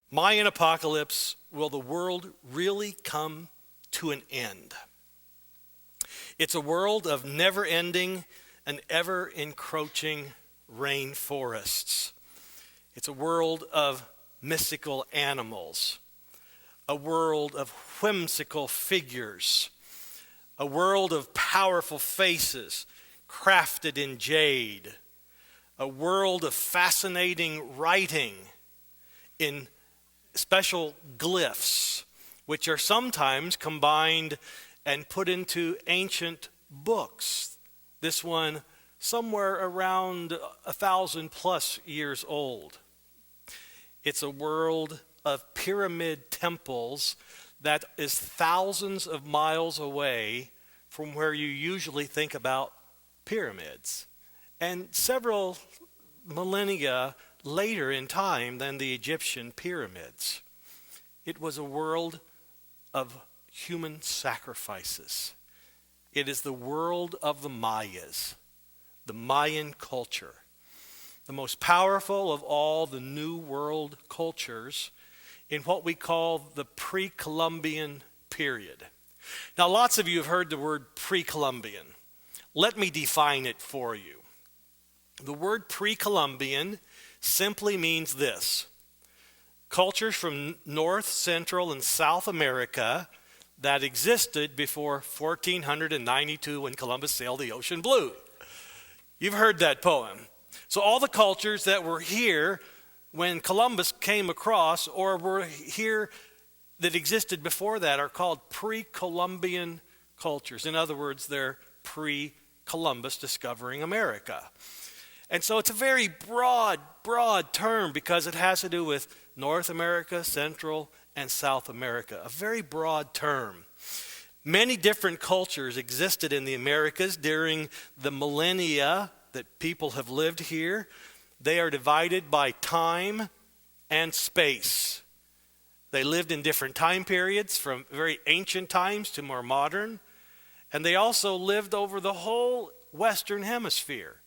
Mayan apocalypse, will the world really come to an end? It's a world of never-ending and ever-encroaching rainforests. It's a world of mystical animals, a world of whimsical figures, a world of powerful faces crafted in jade, a world of fascinating writing in special glyphs, which are sometimes combined and put into ancient books. This one somewhere around 1,000 plus years old. It's a world of pyramid temples that is thousands of miles away from where you usually think about pyramids, and several millennia later in time than the Egyptian pyramids. It was a world of human sacrifices. It is the world of the Mayas, the Mayan culture, the most powerful of all the New World cultures in what we call the pre-Columbian period. Now, lots of you have heard the word pre-Columbian. Let me define it for you. The word pre-Columbian simply means this: cultures from North, Central, and South America that existed before 1492 when Columbus sailed the ocean blue. You've heard that poem. So all the cultures that were here when Columbus came across or were here that existed before that are called pre-Columbian cultures. In other words, they're pre-Columbus discovering America. And so it's a very broad term because it has to do with North America, Central, and South America. A very broad term. Many different cultures existed in the Americas during the millennia that people have lived here. They are divided by time and space. They lived in different time periods, from very ancient times to more modern. And they also lived over the whole Western Hemisphere.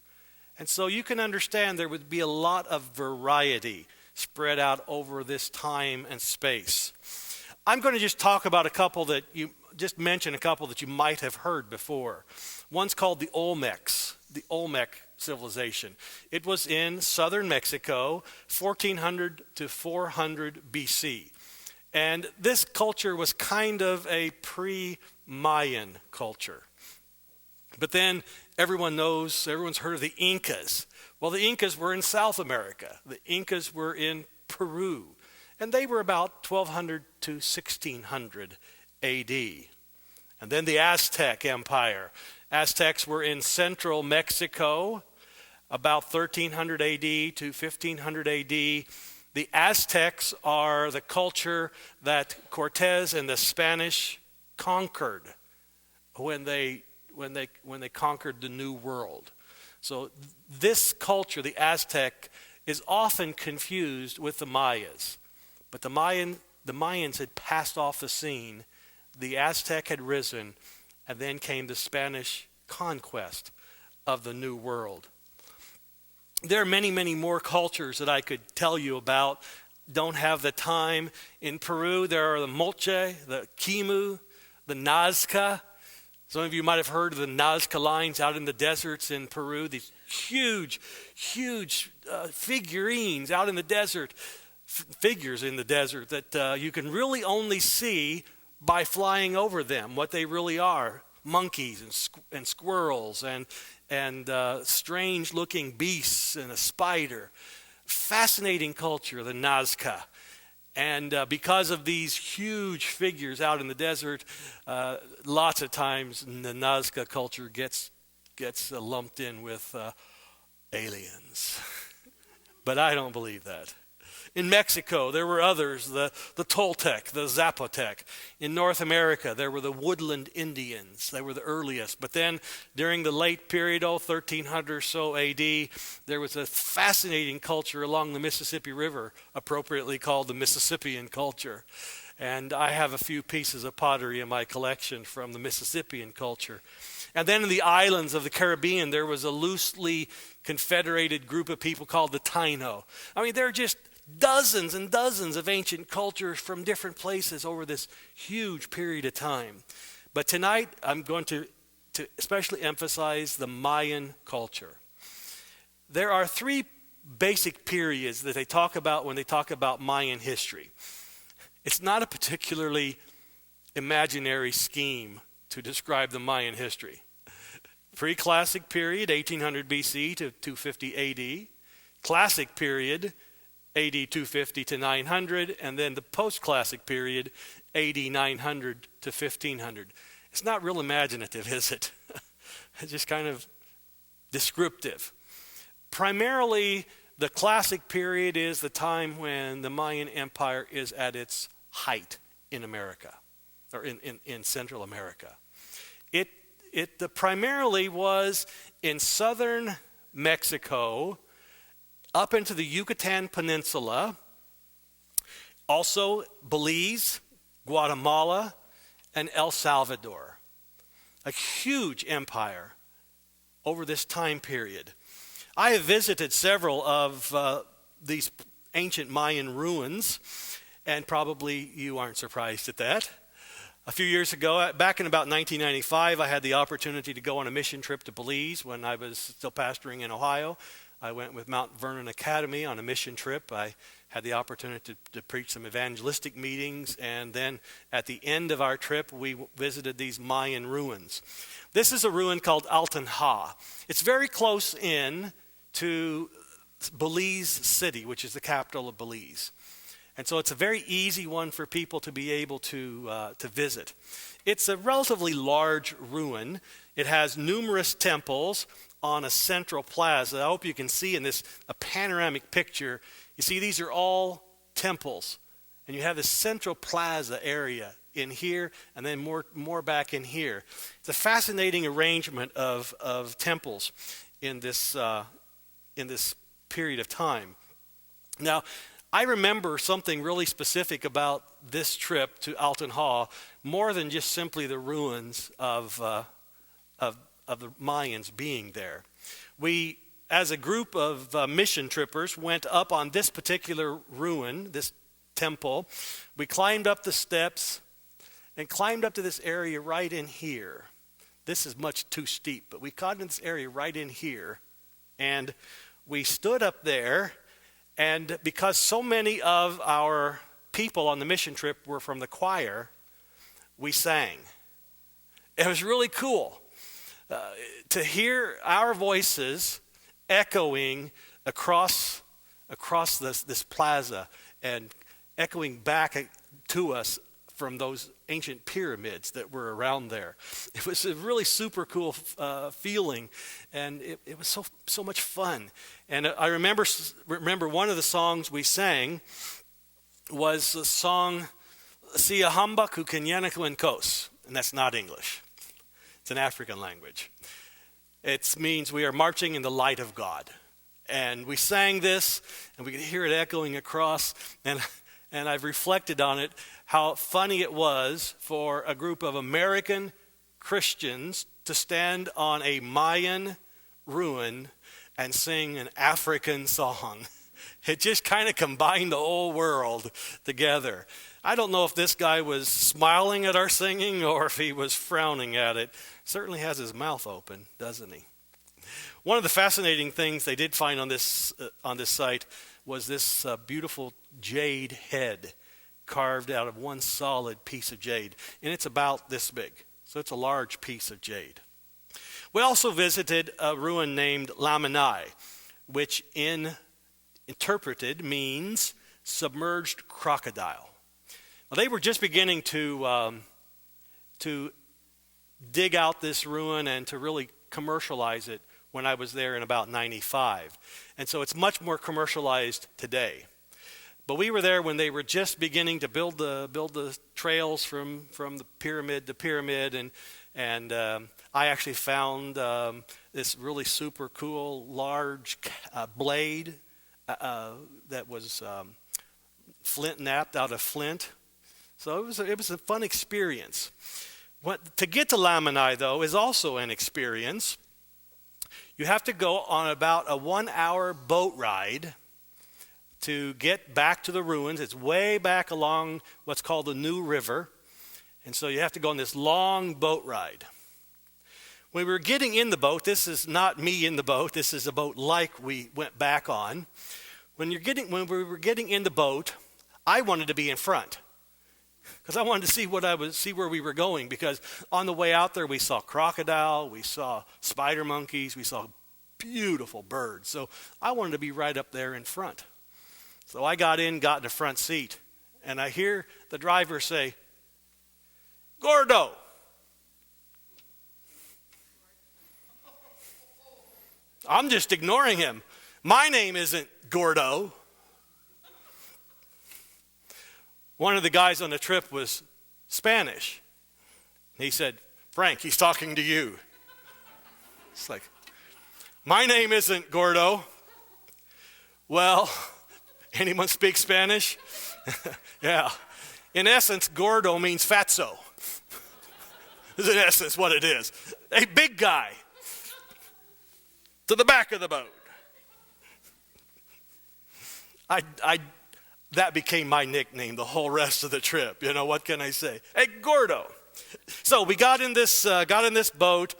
And so you can understand there would be a lot of variety spread out over this time and space. I'm going to just talk about mention a couple that you might have heard before. One's called the Olmec civilization. It was in southern Mexico, 1400 to 400 BC. And this culture was kind of a pre-Mayan culture. But then everyone's heard of the Incas. Well, the Incas were in South America. The Incas were in Peru. And they were about 1200 to 1600 AD. And then the Aztec Empire. Aztecs were in central Mexico, about 1300 AD to 1500 AD. The Aztecs are the culture that Cortez and the Spanish conquered when they conquered the New World. So this culture, the Aztec, is often confused with the Mayas. But the Mayans had passed off the scene. The Aztec had risen, and then came the Spanish conquest of the New World. There are many, many more cultures that I could tell you about. Don't have the time. In Peru, there are the Moche, the Kimu, the Nazca. Some of you might have heard of the Nazca lines out in the deserts in Peru. These huge figurines out in the desert, figures in the desert that you can really only see by flying over them, what they really are. Monkeys and squirrels and strange-looking beasts and a spider. Fascinating culture, the Nazca. And because of these huge figures out in the desert, lots of times the Nazca culture gets lumped in with aliens. But I don't believe that. In Mexico, there were others, the Toltec, the Zapotec. In North America, there were the woodland Indians. They were the earliest. But then during the late period, 1300 or so AD, there was a fascinating culture along the Mississippi River, appropriately called the Mississippian culture. And I have a few pieces of pottery in my collection from the Mississippian culture. And then in the islands of the Caribbean, there was a loosely confederated group of people called the Taino. I mean, they're just dozens and dozens of ancient cultures from different places over this huge period of time. But tonight, I'm going to especially emphasize the Mayan culture. There are three basic periods that they talk about when they talk about Mayan history. It's not a particularly imaginary scheme to describe the Mayan history. Pre-classic period, 1800 BC to 250 AD. Classic period, AD 250 to 900. And then the post-classic period, AD 900 to 1500. It's not real imaginative, is it? It's just kind of descriptive. Primarily, the classic period is the time when the Mayan Empire is at its height in America, or in Central America. It primarily was in southern Mexico, up into the Yucatan Peninsula, also Belize, Guatemala, and El Salvador. A huge empire over this time period. I have visited several of these ancient Mayan ruins, and probably you aren't surprised at that. A few years ago, back in about 1995, I had the opportunity to go on a mission trip to Belize when I was still pastoring in Ohio. I went with Mount Vernon Academy on a mission trip. I had the opportunity to preach some evangelistic meetings, and then at the end of our trip, we visited these Mayan ruins. This is a ruin called Altanha. It's very close in to Belize City, which is the capital of Belize. And so it's a very easy one for people to be able to visit. It's a relatively large ruin. It has numerous temples on a central plaza. I hope you can see in this a panoramic picture. You see, these are all temples. And you have this central plaza area in here, and then more back in here. It's a fascinating arrangement of temples in this period of time. Now, I remember something really specific about this trip to Altanha, more than just simply the ruins of the Mayans being there. We, as a group of mission trippers, went up on this particular ruin, this temple. We climbed up the steps and climbed up to this area right in here. This is much too steep, but we got in this area right in here, and we stood up there. And because so many of our people on the mission trip were from the choir, we sang. It was really cool to hear our voices echoing across this plaza and echoing back to us from those ancient pyramids that were around there. It was a really super cool feeling, and it was so much fun. And I remember one of the songs we sang was the song Siyahamba Kukenyanakwenkos, and that's not English. It's an African language. It means we are marching in the light of God. And we sang this, and we could hear it echoing across, and I've reflected on it, how funny it was for a group of American Christians to stand on a Mayan ruin and sing an African song. It just kind of combined the whole world together. I don't know if this guy was smiling at our singing or if he was frowning at it. Certainly has his mouth open, doesn't he? One of the fascinating things they did find on this site was this beautiful jade head carved out of one solid piece of jade. And it's about this big. So it's a large piece of jade. We also visited a ruin named Lamanai, which interpreted means submerged crocodile. Well, they were just beginning to dig out this ruin and to really commercialize it when I was there in about 95. And so it's much more commercialized today. But we were there when they were just beginning to build the trails from the pyramid to pyramid, and I actually found this really super cool large blade that was flint napped out of flint. So it was a fun experience. To get to Lamanai, though, is also an experience. You have to go on about a 1-hour boat ride to get back to the ruins. It's way back along what's called the New River. And so you have to go on this long boat ride. When we were getting in the boat, this is not me in the boat. This is a boat like we went back on. When we were getting in the boat, I wanted to be in front because I wanted to see where we were going. Because on the way out there, we saw crocodile, we saw spider monkeys, we saw beautiful birds. So I wanted to be right up there in front. So I got in the front seat, and I hear the driver say, "Gordo." I'm just ignoring him. My name isn't Gordo. One of the guys on the trip was Spanish. He said, "Frank, he's talking to you." It's like, my name isn't Gordo. Well, anyone speak Spanish? Yeah. In essence, Gordo means fatso. This is in essence what it is. A big guy to the back of the boat. That became my nickname the whole rest of the trip. You know, what can I say? Hey, Gordo. So we got in this boat.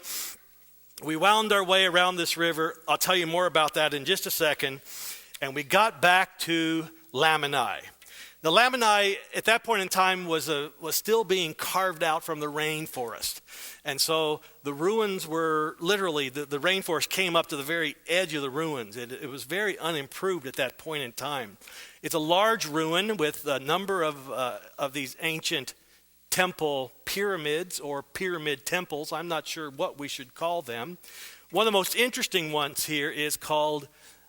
We wound our way around this river. I'll tell you more about that in just a second. And we got back to Lamani. Now, Lamani, at that point in time, was still being carved out from the rainforest. And so the ruins were literally, the rainforest came up to the very edge of the ruins. It was very unimproved at that point in time. It's a large ruin with a number of these ancient temple pyramids or pyramid temples. I'm not sure what we should call them. One of the most interesting ones here is called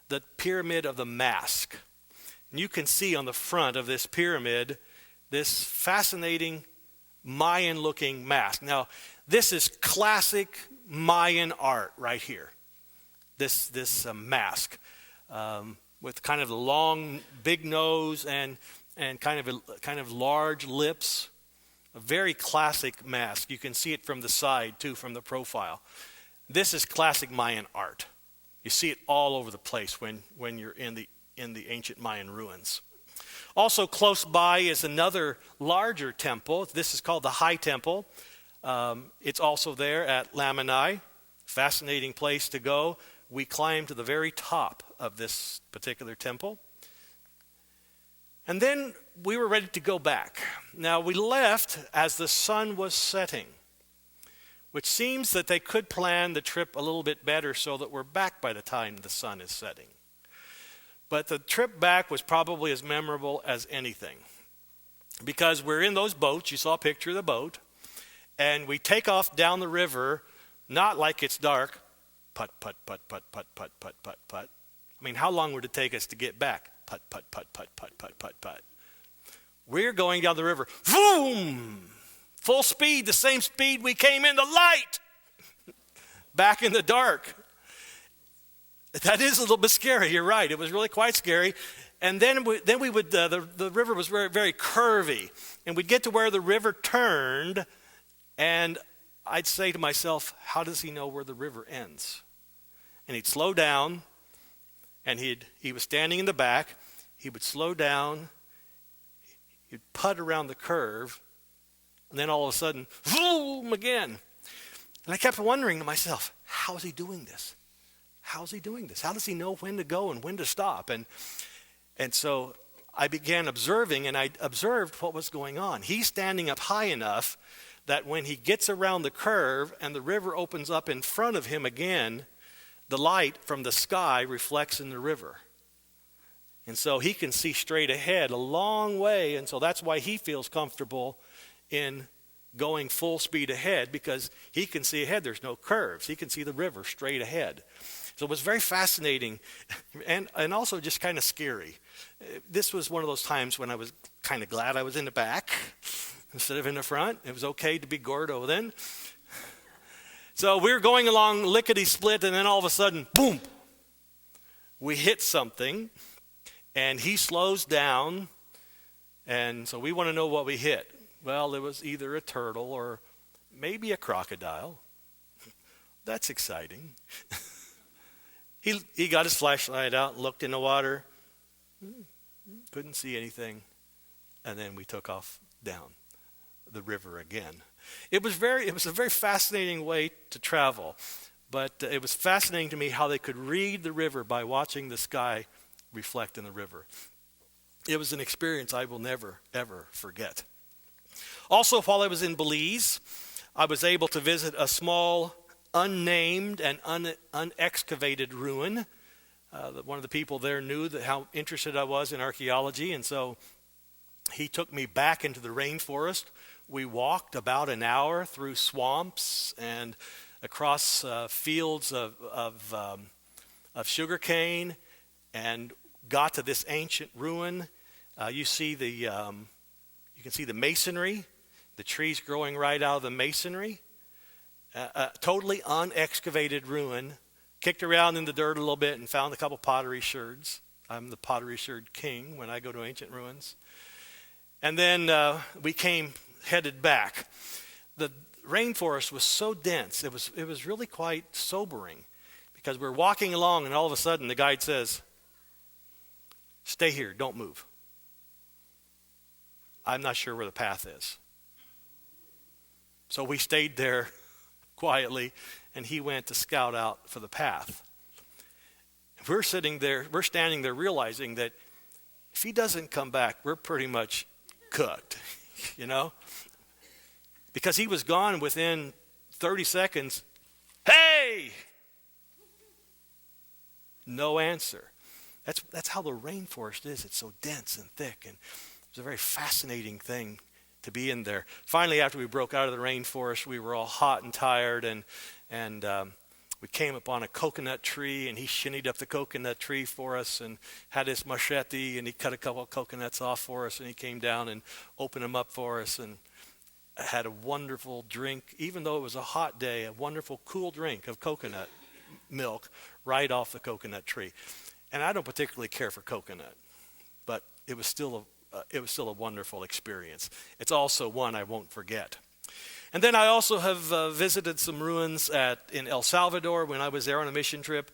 the Pyramid of the Mask. And you can see on the front of this pyramid this fascinating Mayan-looking mask. Now, this is classic Mayan art right here. This mask with kind of the long, big nose and kind of large lips. A very classic mask. You can see it from the side too, from the profile. This is classic Mayan art. You see it all over the place when you're in the ancient Mayan ruins. Also close by is another larger temple. This is called the High Temple. It's also there at Lamani. Fascinating place to go. We climbed to the very top of this particular temple. And then we were ready to go back. Now we left as the sun was setting, which seems that they could plan the trip a little bit better so that we're back by the time the sun is setting. But the trip back was probably as memorable as anything. Because we're in those boats, you saw a picture of the boat, and we take off down the river, not like it's dark, putt, putt, putt, putt, putt, putt, putt, putt, putt. I mean, how long would it take us to get back? Putt, putt, putt, putt, putt, putt, putt, putt. We're going down the river, boom! Full speed, the same speed we came in the light. Back in the dark. That is a little bit scary, you're right. It was really quite scary. And then we would, the river was very, very curvy. And we'd get to where the river turned, and I'd say to myself, how does he know where the river ends? And he'd slow down, and he was standing in the back. He would slow down, he'd putt around the curve, and then all of a sudden, boom, again. And I kept wondering to myself, how is he doing this? How's he doing this? How does he know when to go and when to stop? And so I began observing, and I observed what was going on. He's standing up high enough that when he gets around the curve and the river opens up in front of him again, the light from the sky reflects in the river. And so he can see straight ahead a long way, and so that's why he feels comfortable in going full speed ahead, because he can see ahead. There's no curves. He can see the river straight ahead. So it was very fascinating and also just kind of scary. This was one of those times when I was kind of glad I was in the back instead of in the front. It was okay to be Gordo then. So we were going along lickety-split, and then all of a sudden, boom, we hit something, and he slows down, and so we want to know what we hit. Well, it was either a turtle or maybe a crocodile. That's exciting. He got his flashlight out, looked in the water. couldn't see anything, and then we took off down the river again. It was a very fascinating way to travel, but it was fascinating to me how they could read the river by watching the sky reflect in the river. It was an experience I will never, ever forget. Also, while I was in Belize, I was able to visit a small, unnamed and unexcavated ruin. One of the people there knew how interested I was in archaeology, and so he took me back into the rainforest. We walked about an hour through swamps and across fields of sugarcane, and got to this ancient ruin. You can see the masonry, the trees growing right out of the masonry. Totally unexcavated ruin. Kicked around in the dirt a little bit and found a couple pottery sherds. I'm the pottery sherd king when I go to ancient ruins. And then we headed back. The rainforest was so dense, it was really quite sobering, because we're walking along and all of a sudden the guide says, "Stay here, don't move. I'm not sure where the path is." So we stayed there quietly, and he went to scout out for the path. We're standing there realizing that if he doesn't come back, we're pretty much cooked, because he was gone within 30 seconds. Hey! No answer. That's how the rainforest is. It's so dense and thick, and it's a very fascinating thing to be in there. Finally, after we broke out of the rainforest, we were all hot and tired, and we came upon a coconut tree, and he shinnied up the coconut tree for us and had his machete, and he cut a couple of coconuts off for us, and he came down and opened them up for us, and had a wonderful drink, even though it was a hot day, a wonderful cool drink of coconut milk right off the coconut tree. And I don't particularly care for coconut, but it was still a wonderful experience. It's also one I won't forget. And then I also have visited some ruins in El Salvador when I was there on a mission trip.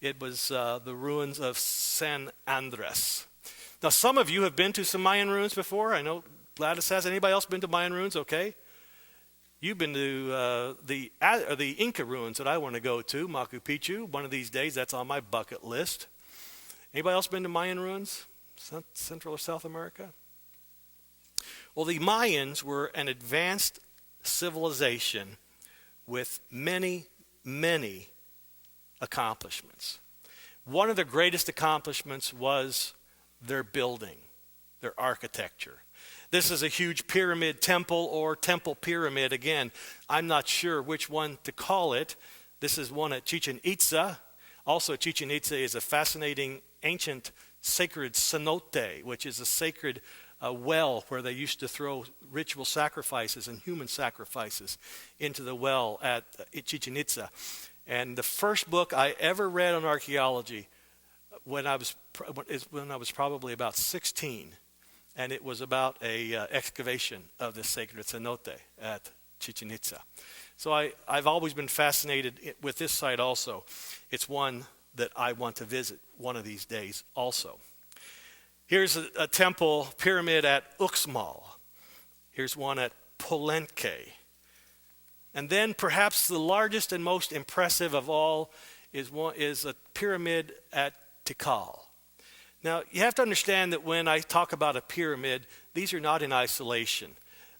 It was the ruins of San Andres. Now, some of you have been to some Mayan ruins before. I know Gladys has. Anybody else been to Mayan ruins? Okay. You've been to the Inca ruins that I want to go to, Machu Picchu. One of these days, that's on my bucket list. Anybody else been to Mayan ruins? Central or South America? Well, the Mayans were an advanced civilization with many, many accomplishments. One of the greatest accomplishments was their building, their architecture. This is a huge pyramid temple or temple pyramid. Again, I'm not sure which one to call it. This is one at Chichen Itza. Also, Chichen Itza is a fascinating ancient sacred cenote, which is a sacred well where they used to throw ritual sacrifices and human sacrifices into the well at Chichen Itza. And the first book I ever read on archaeology when I was probably about 16, and it was about a excavation of this sacred cenote at Chichen Itza. So I've always been fascinated with this site also. It's one that I want to visit one of these days also. Here's a temple pyramid at Uxmal. Here's one at Palenque. And then perhaps the largest and most impressive of all is a pyramid at Tikal. Now, you have to understand that when I talk about a pyramid, these are not in isolation.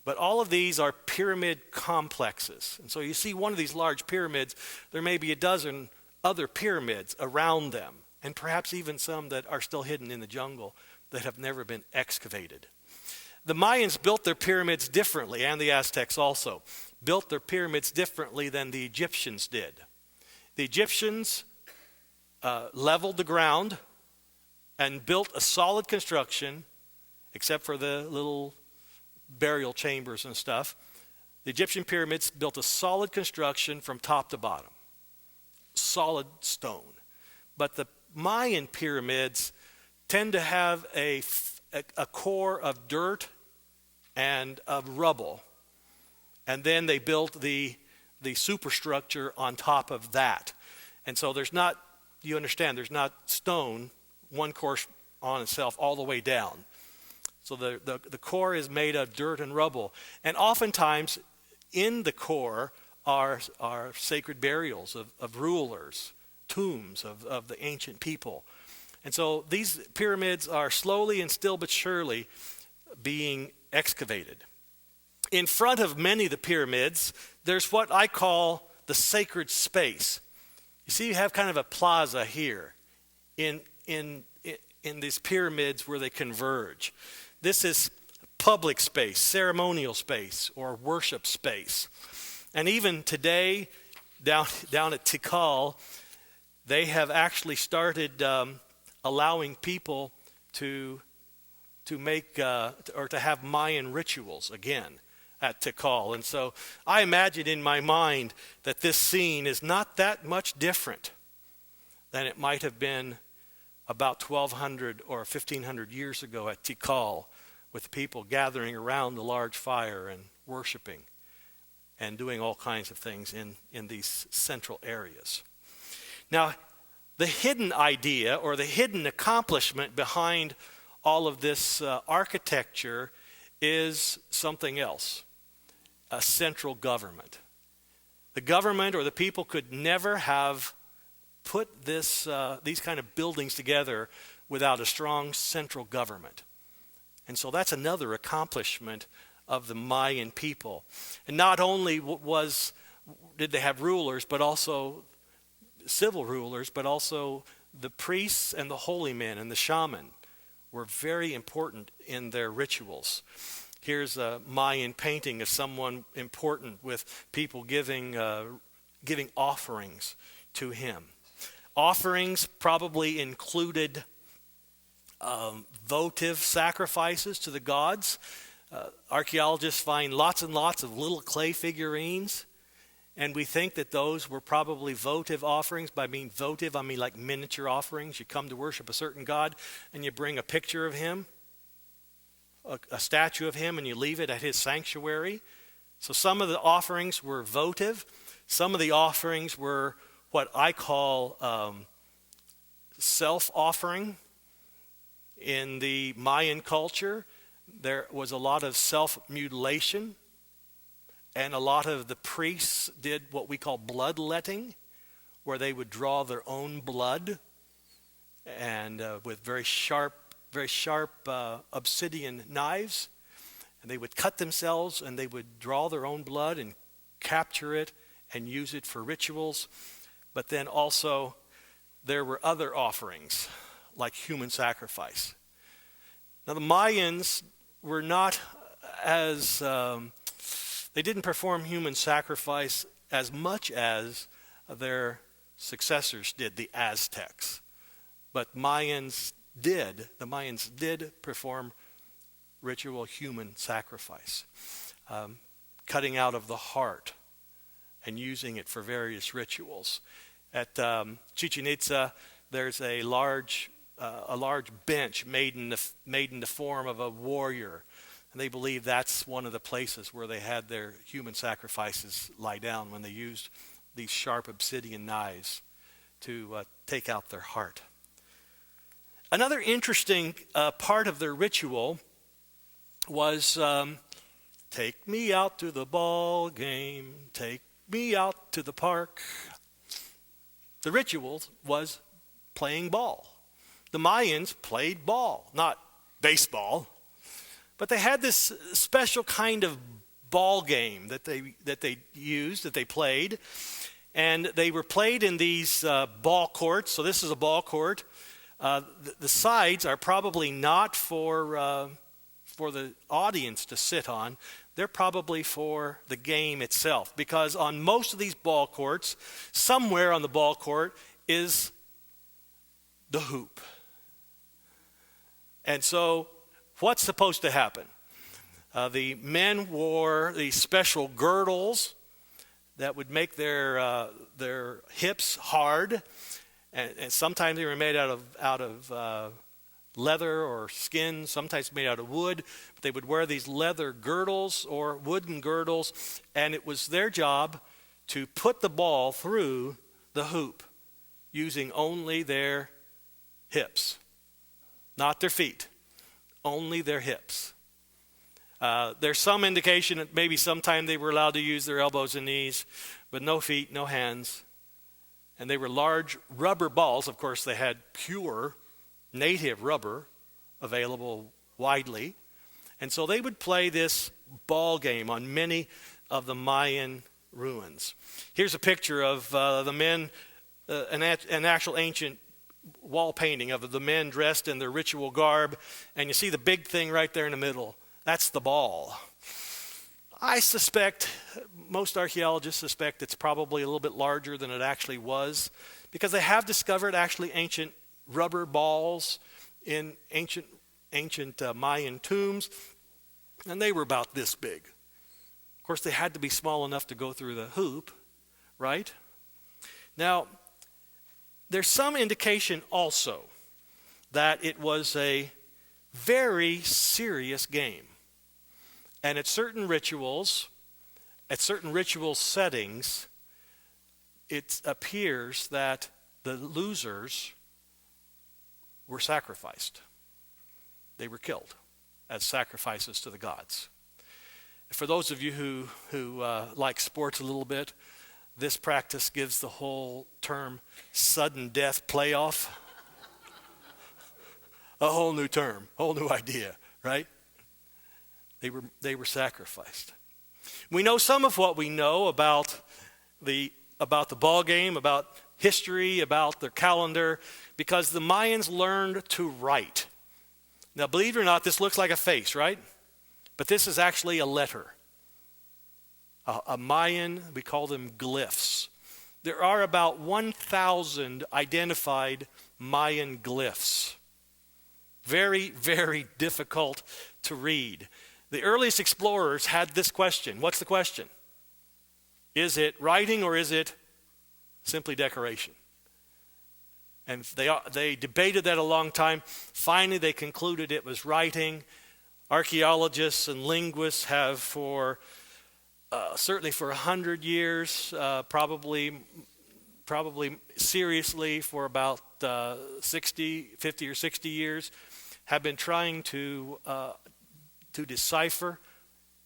But all of these are pyramid complexes. And so you see one of these large pyramids, there may be a dozen other pyramids around them, and perhaps even some that are still hidden in the jungle that have never been excavated. The Mayans built their pyramids differently, and the Aztecs also built their pyramids differently than the Egyptians did. The Egyptians leveled the ground and built a solid construction, except for the little burial chambers and stuff. The Egyptian pyramids built a solid construction from top to bottom, solid stone. But the Mayan pyramids tend to have a core of dirt and of rubble, and then they built the superstructure on top of that. And so there's not, you understand, there's not stone, one course on itself all the way down. So the core is made of dirt and rubble. And oftentimes in the core are sacred burials of rulers, tombs of the ancient people. And so these pyramids are slowly and still but surely being excavated. In front of many of the pyramids, there's what I call the sacred space. You see, you have kind of a plaza here in these pyramids where they converge. This is public space, ceremonial space, or worship space. And even today, down at Tikal, they have actually started allowing people to make or to have Mayan rituals again at Tikal. And so I imagine in my mind that this scene is not that much different than it might have been about 1,200 or 1,500 years ago at Tikal, with people gathering around the large fire and worshiping and doing all kinds of things in these central areas. Now, the hidden idea or the hidden accomplishment behind all of this architecture is something else, a central government. The government or the people could never have put these kind of buildings together without a strong central government. And so that's another accomplishment of the Mayan people. And not only did they have rulers, but also civil rulers, but also the priests and the holy men and the shaman were very important in their rituals. Here's a Mayan painting of someone important with people giving offerings to him. Offerings probably included votive sacrifices to the gods. Archaeologists find lots and lots of little clay figurines, and we think that those were probably votive offerings. By being votive, I mean like miniature offerings. You come to worship a certain god, and you bring a picture of him, a statue of him, and you leave it at his sanctuary. So some of the offerings were votive. Some of the offerings were what I call self-offering. In the Mayan culture, there was a lot of self-mutilation, and a lot of the priests did what we call bloodletting, where they would draw their own blood, and with very sharp obsidian knives, and they would cut themselves, and they would draw their own blood and capture it and use it for rituals. But then also there were other offerings, like human sacrifice. Now the Mayans were not as, they didn't perform human sacrifice as much as their successors did, the Aztecs. But the Mayans did perform ritual human sacrifice, cutting out of the heart and using it for various rituals. At Chichen Itza, there's a large bench made in the form of a warrior, and they believe that's one of the places where they had their human sacrifices lie down when they used these sharp obsidian knives to take out their heart. Another interesting part of their ritual was take me out to the ball game, take me out to the park. The ritual was playing ball. The Mayans played ball, not baseball, but they had this special kind of ball game that they played, and they were played in these ball courts. So this is a ball court. The sides are probably not for the audience to sit on. They're probably for the game itself, because on most of these ball courts, somewhere on the ball court is the hoop. And so what's supposed to happen? The men wore these special girdles that would make their hips hard, and sometimes they were made out of leather or skin, sometimes made out of wood. But they would wear these leather girdles or wooden girdles, and it was their job to put the ball through the hoop using only their hips, not their feet, only their hips. There's some indication that maybe sometime they were allowed to use their elbows and knees, but no feet, no hands. And they were large rubber balls. Of course, they had pure native rubber available widely. And so they would play this ball game on many of the Mayan ruins. Here's a picture of the men, an actual ancient wall painting of the men dressed in their ritual garb. And you see the big thing right there in the middle. That's the ball. I suspect, most archaeologists suspect it's probably a little bit larger than it actually was, because they have discovered actually ancient rubber balls in ancient Mayan tombs, and they were about this big. Of course, they had to be small enough to go through the hoop, right? Now, there's some indication also that it was a very serious game. And at certain ritual settings, it appears that the losers were sacrificed. They were killed as sacrifices to the gods. For those of you who like sports a little bit, this practice gives the whole term sudden death playoff a whole new term, whole new idea, right? They were sacrificed. We know some of what we know about the ball game, about history, about their calendar, because the Mayans learned to write. Now, believe it or not, this looks like a face, right? But this is actually a letter. A Mayan, we call them glyphs. There are about 1,000 identified Mayan glyphs. Very, very difficult to read. The earliest explorers had this question. What's the question? Is it writing or is it simply decoration? And they debated that a long time. Finally, they concluded it was writing. Archaeologists and linguists have certainly for 100 years, probably seriously for about 50 or 60 years, have been trying to decipher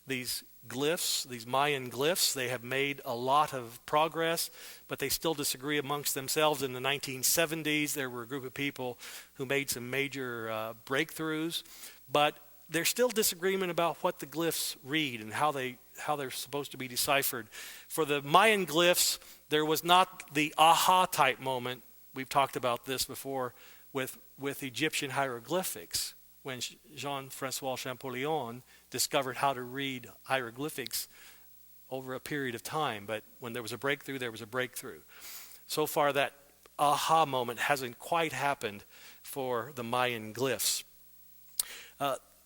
these glyphs, these Mayan glyphs. They have made a lot of progress, but they still disagree amongst themselves. In the 1970s, there were a group of people who made some major breakthroughs, but there's still disagreement about what the glyphs read and how they're supposed to be deciphered. For the Mayan glyphs, there was not the aha type moment. We've talked about this before with Egyptian hieroglyphics, when Jean-Francois Champollion discovered how to read hieroglyphics over a period of time. But when there was a breakthrough, there was a breakthrough. So far, that aha moment hasn't quite happened for the Mayan glyphs.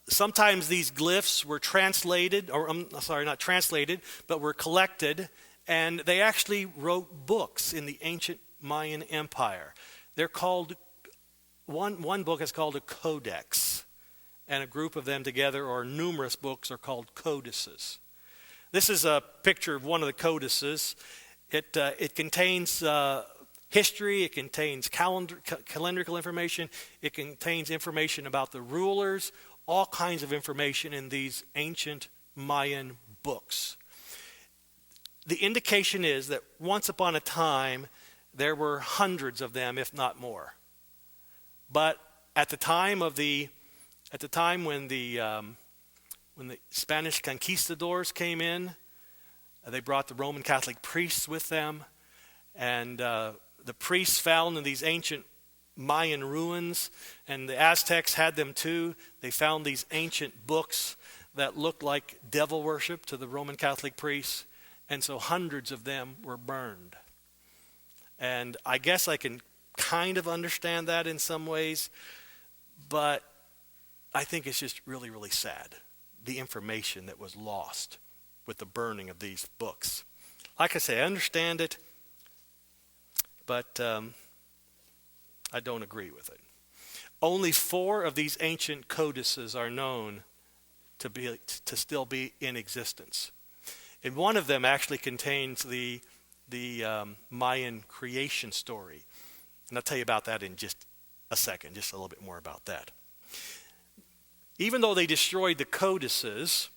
Sometimes these glyphs were translated, not translated, but were collected, and they actually wrote books in the ancient Mayan Empire. They're called, one book is called a codex, and a group of them together, or numerous books, are called codices. This is a picture of one of the codices. It contains history, it contains calendrical information, it contains information about the rulers, all kinds of information in these ancient Mayan books. The indication is that once upon a time, there were hundreds of them, if not more. But at the time when the Spanish conquistadors came in, they brought the Roman Catholic priests with them, and the priests found in these ancient Mayan ruins, and the Aztecs had them too. They found these ancient books that looked like devil worship to the Roman Catholic priests, and so hundreds of them were burned. And I guess I can kind of understand that in some ways, but I think it's just really, really sad, the information that was lost with the burning of these books. Like I say, I understand it, but I don't agree with it. Only 4 of these ancient codices are known to still be in existence. And one of them actually contains the Mayan creation story. And I'll tell you about that in just a second, just a little bit more about that. Even though they destroyed the codices,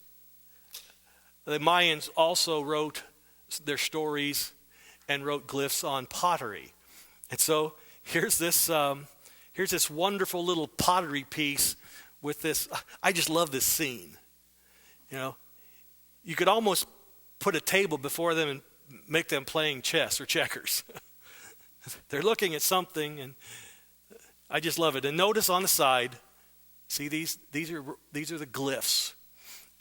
the Mayans also wrote their stories and wrote glyphs on pottery. And so here's this wonderful little pottery piece with this. I just love this scene. You know, you could almost put a table before them and make them playing chess or checkers. They're looking at something, and I just love it. And notice on the side, see these are the glyphs.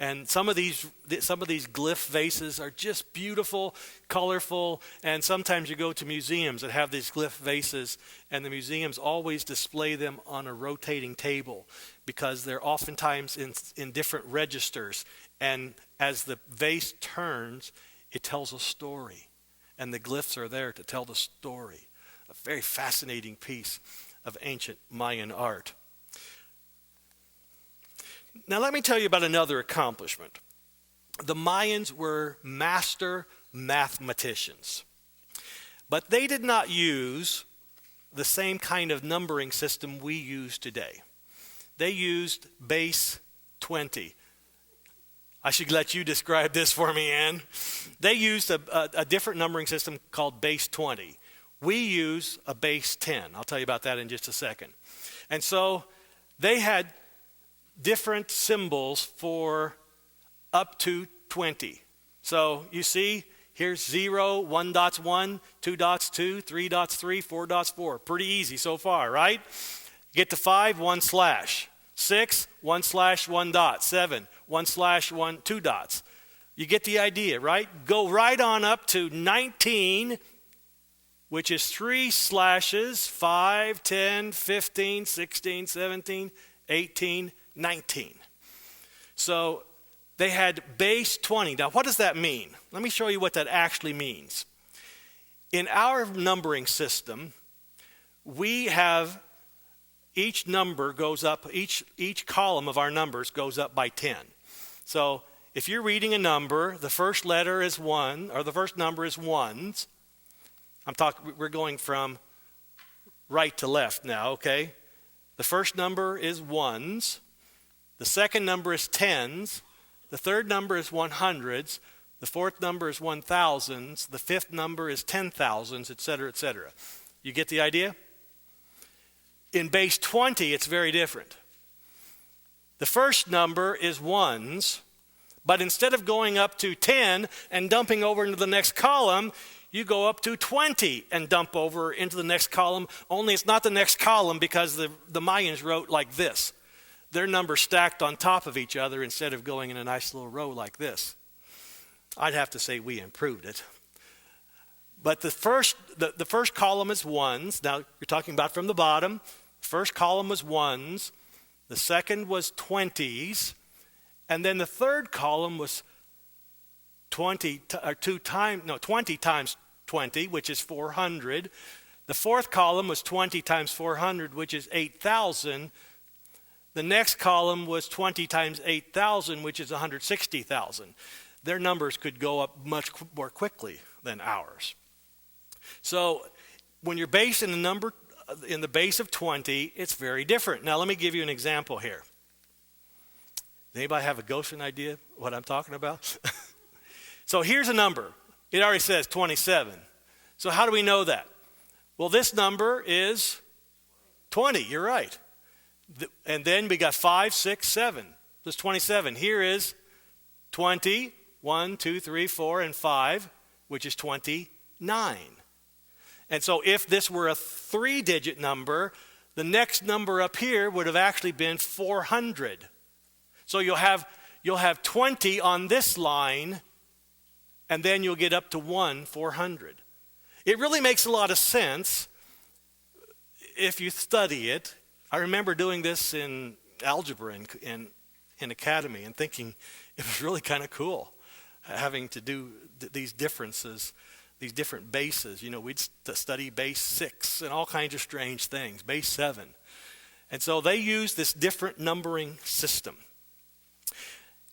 And some of these glyph vases are just beautiful, colorful, and sometimes you go to museums that have these glyph vases, and the museums always display them on a rotating table because they're oftentimes in different registers. And as the vase turns, it tells a story, and the glyphs are there to tell the story. A very fascinating piece of ancient Mayan art. Now let me tell you about another accomplishment. The Mayans were master mathematicians, but they did not use the same kind of numbering system we use today. They used base 20. I should let you describe this for me, Ann. They used a different numbering system called base 20. We use a base 10. I'll tell you about that in just a second. And so they had different symbols for up to 20. So you see, here's 0, 1 dots 1, 2 dots 2, 3 dots 3, 4 dots 4. Pretty easy so far, right? Get to 5, 1 slash. 6, 1 slash, 1 dot. 7, 1 slash, 1, 2 dots. You get the idea, right? Go right on up to 19, which is 3 slashes, 5, 10, 15, 16, 17, 18, 19. So they had base 20. Now, what does that mean? Let me show you what that actually means. In our numbering system, we have each number goes up, each column of our numbers goes up by 10. So if you're reading a number, the first letter is 1, or the first number is 1s. We're going from right to left now, okay? The first number is 1s. The second number is 10s. The third number is 100s. The fourth number is 1,000s. The fifth number is 10,000s, etc., etc. You get the idea? In base 20, it's very different. The first number is 1s, but instead of going up to 10 and dumping over into the next column, you go up to 20 and dump over into the next column, only it's not the next column because the Mayans wrote like this. Their numbers stacked on top of each other instead of going in a nice little row like this. I'd have to say we improved it. But the first column is 1s. Now, you're talking about from the bottom. The first column was 1s. The second was 20s. And then the third column was 20 times 20, which is 400. The fourth column was 20 times 400, which is 8,000. The next column was 20 times 8,000, which is 160,000. Their numbers could go up much more quickly than ours. So when you're based in a number in the base of 20, it's very different. Now let me give you an example here. Does anybody have a Goshen idea what I'm talking about? So here's a number. It already says 27. So how do we know that? Well, this number is 20. You're right. And then we got 5, 6, 7. There's 27. Here is 20, 1, 2, 3, 4, and 5, which is 29. And so if this were a 3-digit number, the next number up here would have actually been 400. So you'll have 20 on this line, and then you'll get up to 400. It really makes a lot of sense if you study it. I remember doing this in algebra in academy and thinking it was really kind of cool having to do these differences, these different bases. You know, we'd study base 6 and all kinds of strange things, base 7. And so they used this different numbering system.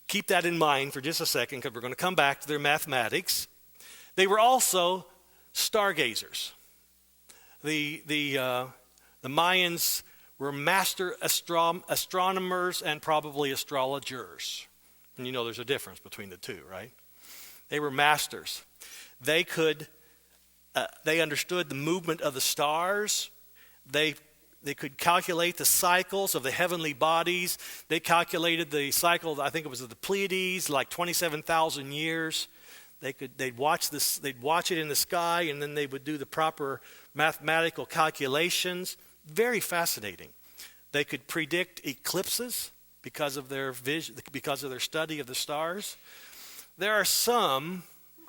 Keep that in mind for just a second because we're going to come back to their mathematics. They were also stargazers. The Mayans were master astronomers and probably astrologers. And you know there's a difference between the two, right? They were masters. They understood the movement of the stars. They could calculate the cycles of the heavenly bodies. They calculated the cycle, I think it was of the Pleiades, like 27,000 years. They'd watch it in the sky, and then they would do the proper mathematical calculations. Very fascinating. They could predict eclipses because of their study of the stars. There are some,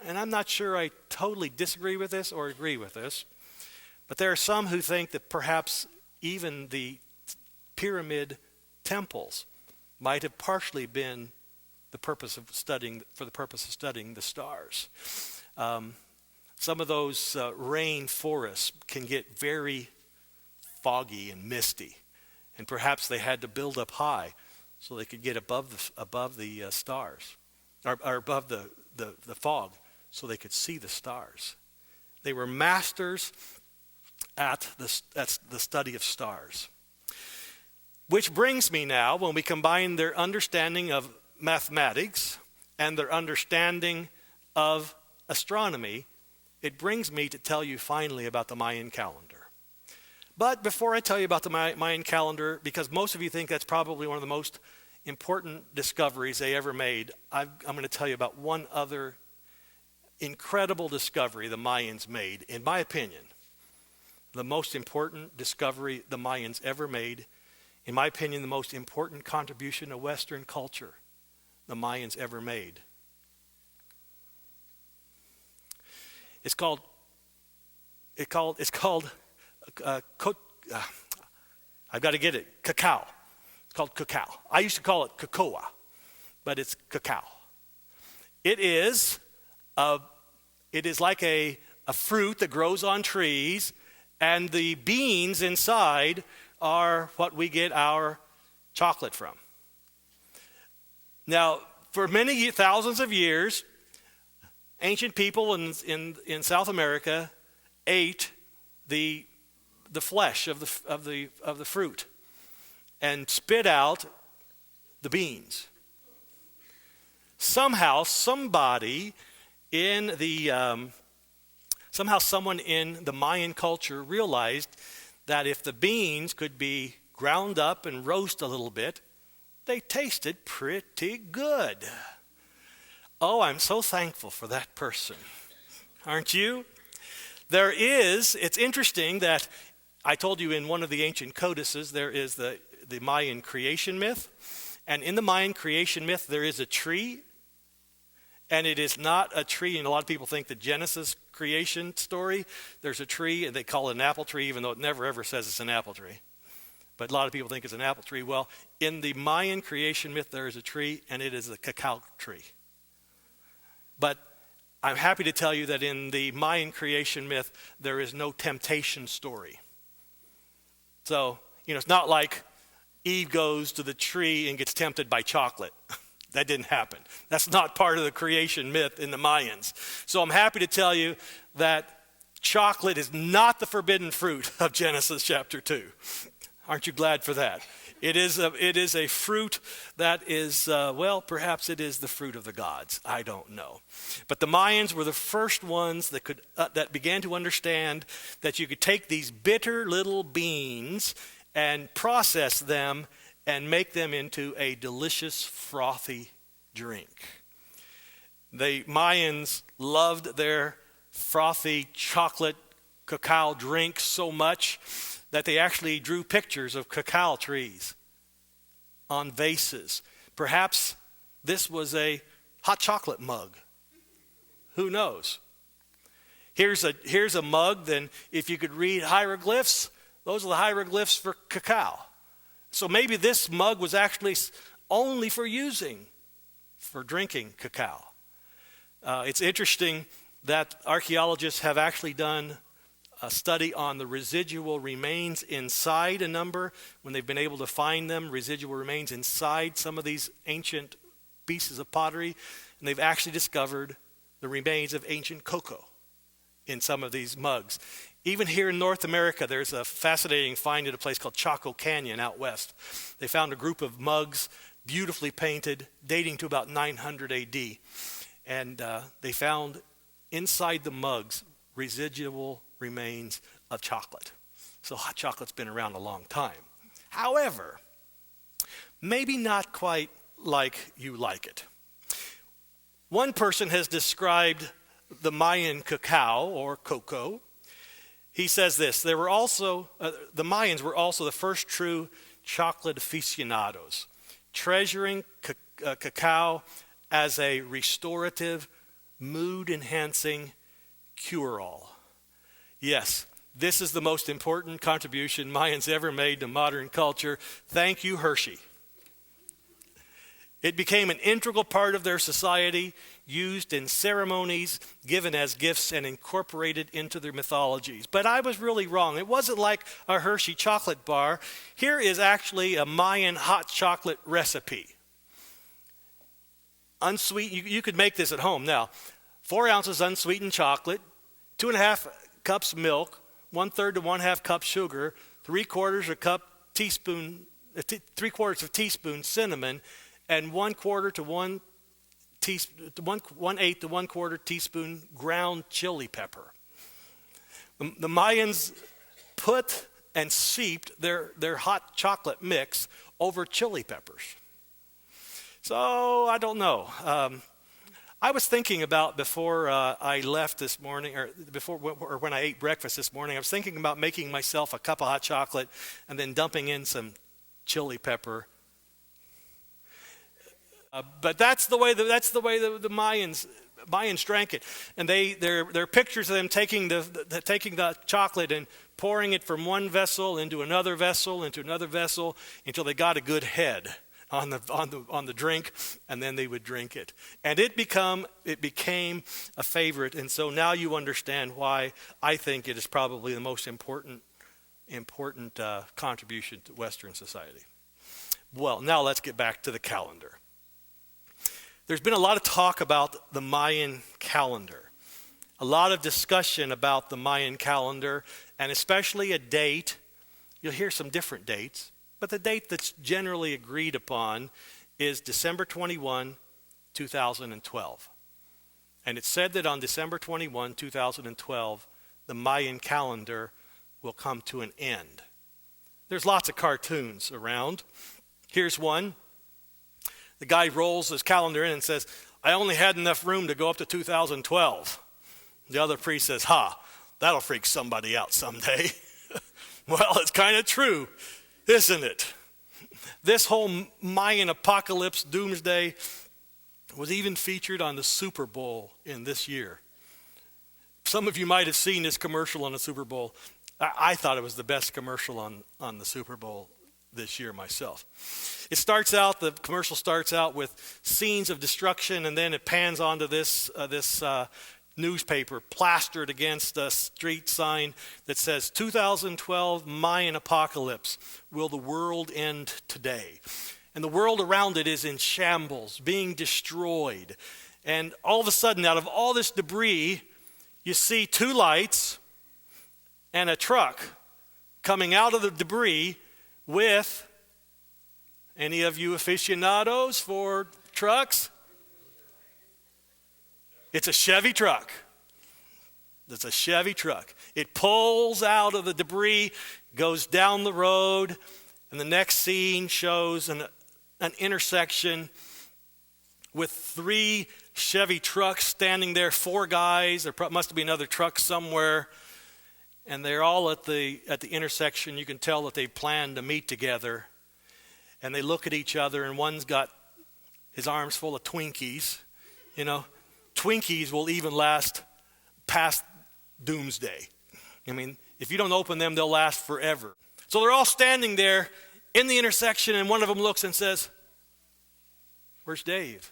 and I'm not sure I totally disagree with this or agree with this, but there are some who think that perhaps even the pyramid temples might have partially been for the purpose of studying the stars. Some of those rain forests can get very foggy and misty, and perhaps they had to build up high so they could get above the stars, or above the fog, so they could see the stars. They were masters at the study of stars. Which brings me now, when we combine their understanding of mathematics and their understanding of astronomy, it brings me to tell you finally about the Mayan calendar. But before I tell you about the Mayan calendar, because most of you think that's probably one of the most important discoveries they ever made, I'm going to tell you about one other incredible discovery the Mayans made, in my opinion. The most important discovery the Mayans ever made, in my opinion, the most important contribution to Western culture the Mayans ever made. It's called I've got to get it, cacao. It's called cacao. I used to call it cocoa, but it's cacao. It is like a fruit that grows on trees, and the beans inside are what we get our chocolate from. Now, for many thousands of years, ancient people in South America ate the flesh of the fruit and spit out the beans. Somehow, someone in the Mayan culture realized that if the beans could be ground up and roasted a little bit, they tasted pretty good. Oh, I'm so thankful for that person. Aren't you? It's interesting that I told you in one of the ancient codices there is the Mayan creation myth. And in the Mayan creation myth there is a tree. And it is not a tree, and a lot of people think the Genesis creation story, there's a tree and they call it an apple tree, even though it never ever says it's an apple tree. But a lot of people think it's an apple tree. Well, in the Mayan creation myth there is a tree, and it is a cacao tree. But I'm happy to tell you that in the Mayan creation myth, there is no temptation story. So, it's not like Eve goes to the tree and gets tempted by chocolate. That didn't happen. That's not part of the creation myth in the Mayans. So I'm happy to tell you that chocolate is not the forbidden fruit of Genesis chapter 2. Aren't you glad for that? It is a fruit that is, perhaps it is the fruit of the gods. I don't know. But the Mayans were the first ones that began to understand that you could take these bitter little beans and process them and make them into a delicious, frothy drink. The Mayans loved their frothy chocolate cacao drink so much that they actually drew pictures of cacao trees on vases. Perhaps this was a hot chocolate mug. Who knows? Here's a mug, then if you could read hieroglyphs, those are the hieroglyphs for cacao. So maybe this mug was actually only for drinking cacao. It's interesting that archaeologists have actually done a study on the residual remains inside a number. When they've been able to find them, residual remains inside some of these ancient pieces of pottery, and they've actually discovered the remains of ancient cocoa in some of these mugs. Even here in North America, there's a fascinating find at a place called Chaco Canyon out west. They found a group of mugs, beautifully painted, dating to about 900 AD. And they found inside the mugs residual remains of chocolate. So hot chocolate's been around a long time. However, maybe not quite like you like it. One person has described the Mayan cacao or cocoa. He says this: the Mayans were also the first true chocolate aficionados, treasuring cacao as a restorative, mood-enhancing cure-all. Yes, this is the most important contribution Mayans ever made to modern culture. Thank you, Hershey. It became an integral part of their society, used in ceremonies, given as gifts, and incorporated into their mythologies. But I was really wrong. It wasn't like a Hershey chocolate bar. Here is actually a Mayan hot chocolate recipe. Unsweetened, you could make this at home. Now, 4 ounces unsweetened chocolate, 2.5 cups milk, 1/3 to 1/2 cup sugar, 3/4 teaspoon cinnamon, and 1/4 to 1/8 to 1/4 teaspoon ground chili pepper. The Mayans put and seeped their hot chocolate mix over chili peppers. So I don't know. I was thinking about before I left this morning, or when I ate breakfast this morning, I was thinking about making myself a cup of hot chocolate and then dumping in some chili pepper. But that's the way the Mayans drank it, and there are pictures of them taking the chocolate and pouring it from one vessel into another vessel until they got a good head on the drink, and then they would drink it, and it became a favorite. And so now you understand why I think it is probably the most important contribution to Western society. Well, now let's get back to the calendar. There's been a lot of talk about the Mayan calendar, a lot of discussion about the Mayan calendar, and especially a date. You'll hear some different dates, but the date that's generally agreed upon is December 21, 2012. And it's said that on December 21, 2012, the Mayan calendar will come to an end. There's lots of cartoons around. Here's one. The guy rolls his calendar in and says, "I only had enough room to go up to 2012. The other priest says, that'll freak somebody out someday." Well, it's kind of true, isn't it? This whole Mayan apocalypse, doomsday, was even featured on the Super Bowl in this year. Some of you might have seen this commercial on the Super Bowl. I thought it was the best commercial on the Super Bowl this year myself. The commercial starts out with scenes of destruction, and then it pans onto this newspaper plastered against a street sign that says, 2012 Mayan apocalypse, will the world end today? And the world around it is in shambles, being destroyed. And all of a sudden, out of all this debris, you see 2 lights and a truck coming out of the debris with, any of you aficionados for trucks? It's a Chevy truck. It's a Chevy truck. It pulls out of the debris, goes down the road, and the next scene shows an intersection with 3 Chevy trucks standing there, 4 guys. There must be another truck somewhere. And they're all at the intersection. You can tell that they planned to meet together. And they look at each other, and one's got his arms full of Twinkies. You know, Twinkies will even last past doomsday. I mean, if you don't open them, they'll last forever. So they're all standing there in the intersection, and one of them looks and says, "Where's Dave?"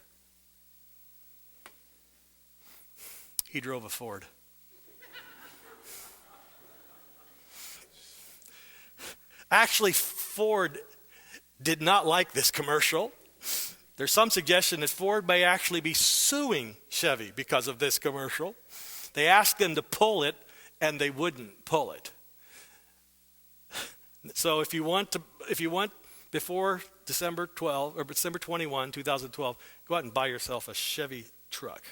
He drove a Ford. Actually, Ford did not like this commercial. There's some suggestion that Ford may actually be suing Chevy because of this commercial. They asked them to pull it and they wouldn't pull it. So if you want before December 12 or December 21, 2012, go out and buy yourself a Chevy truck.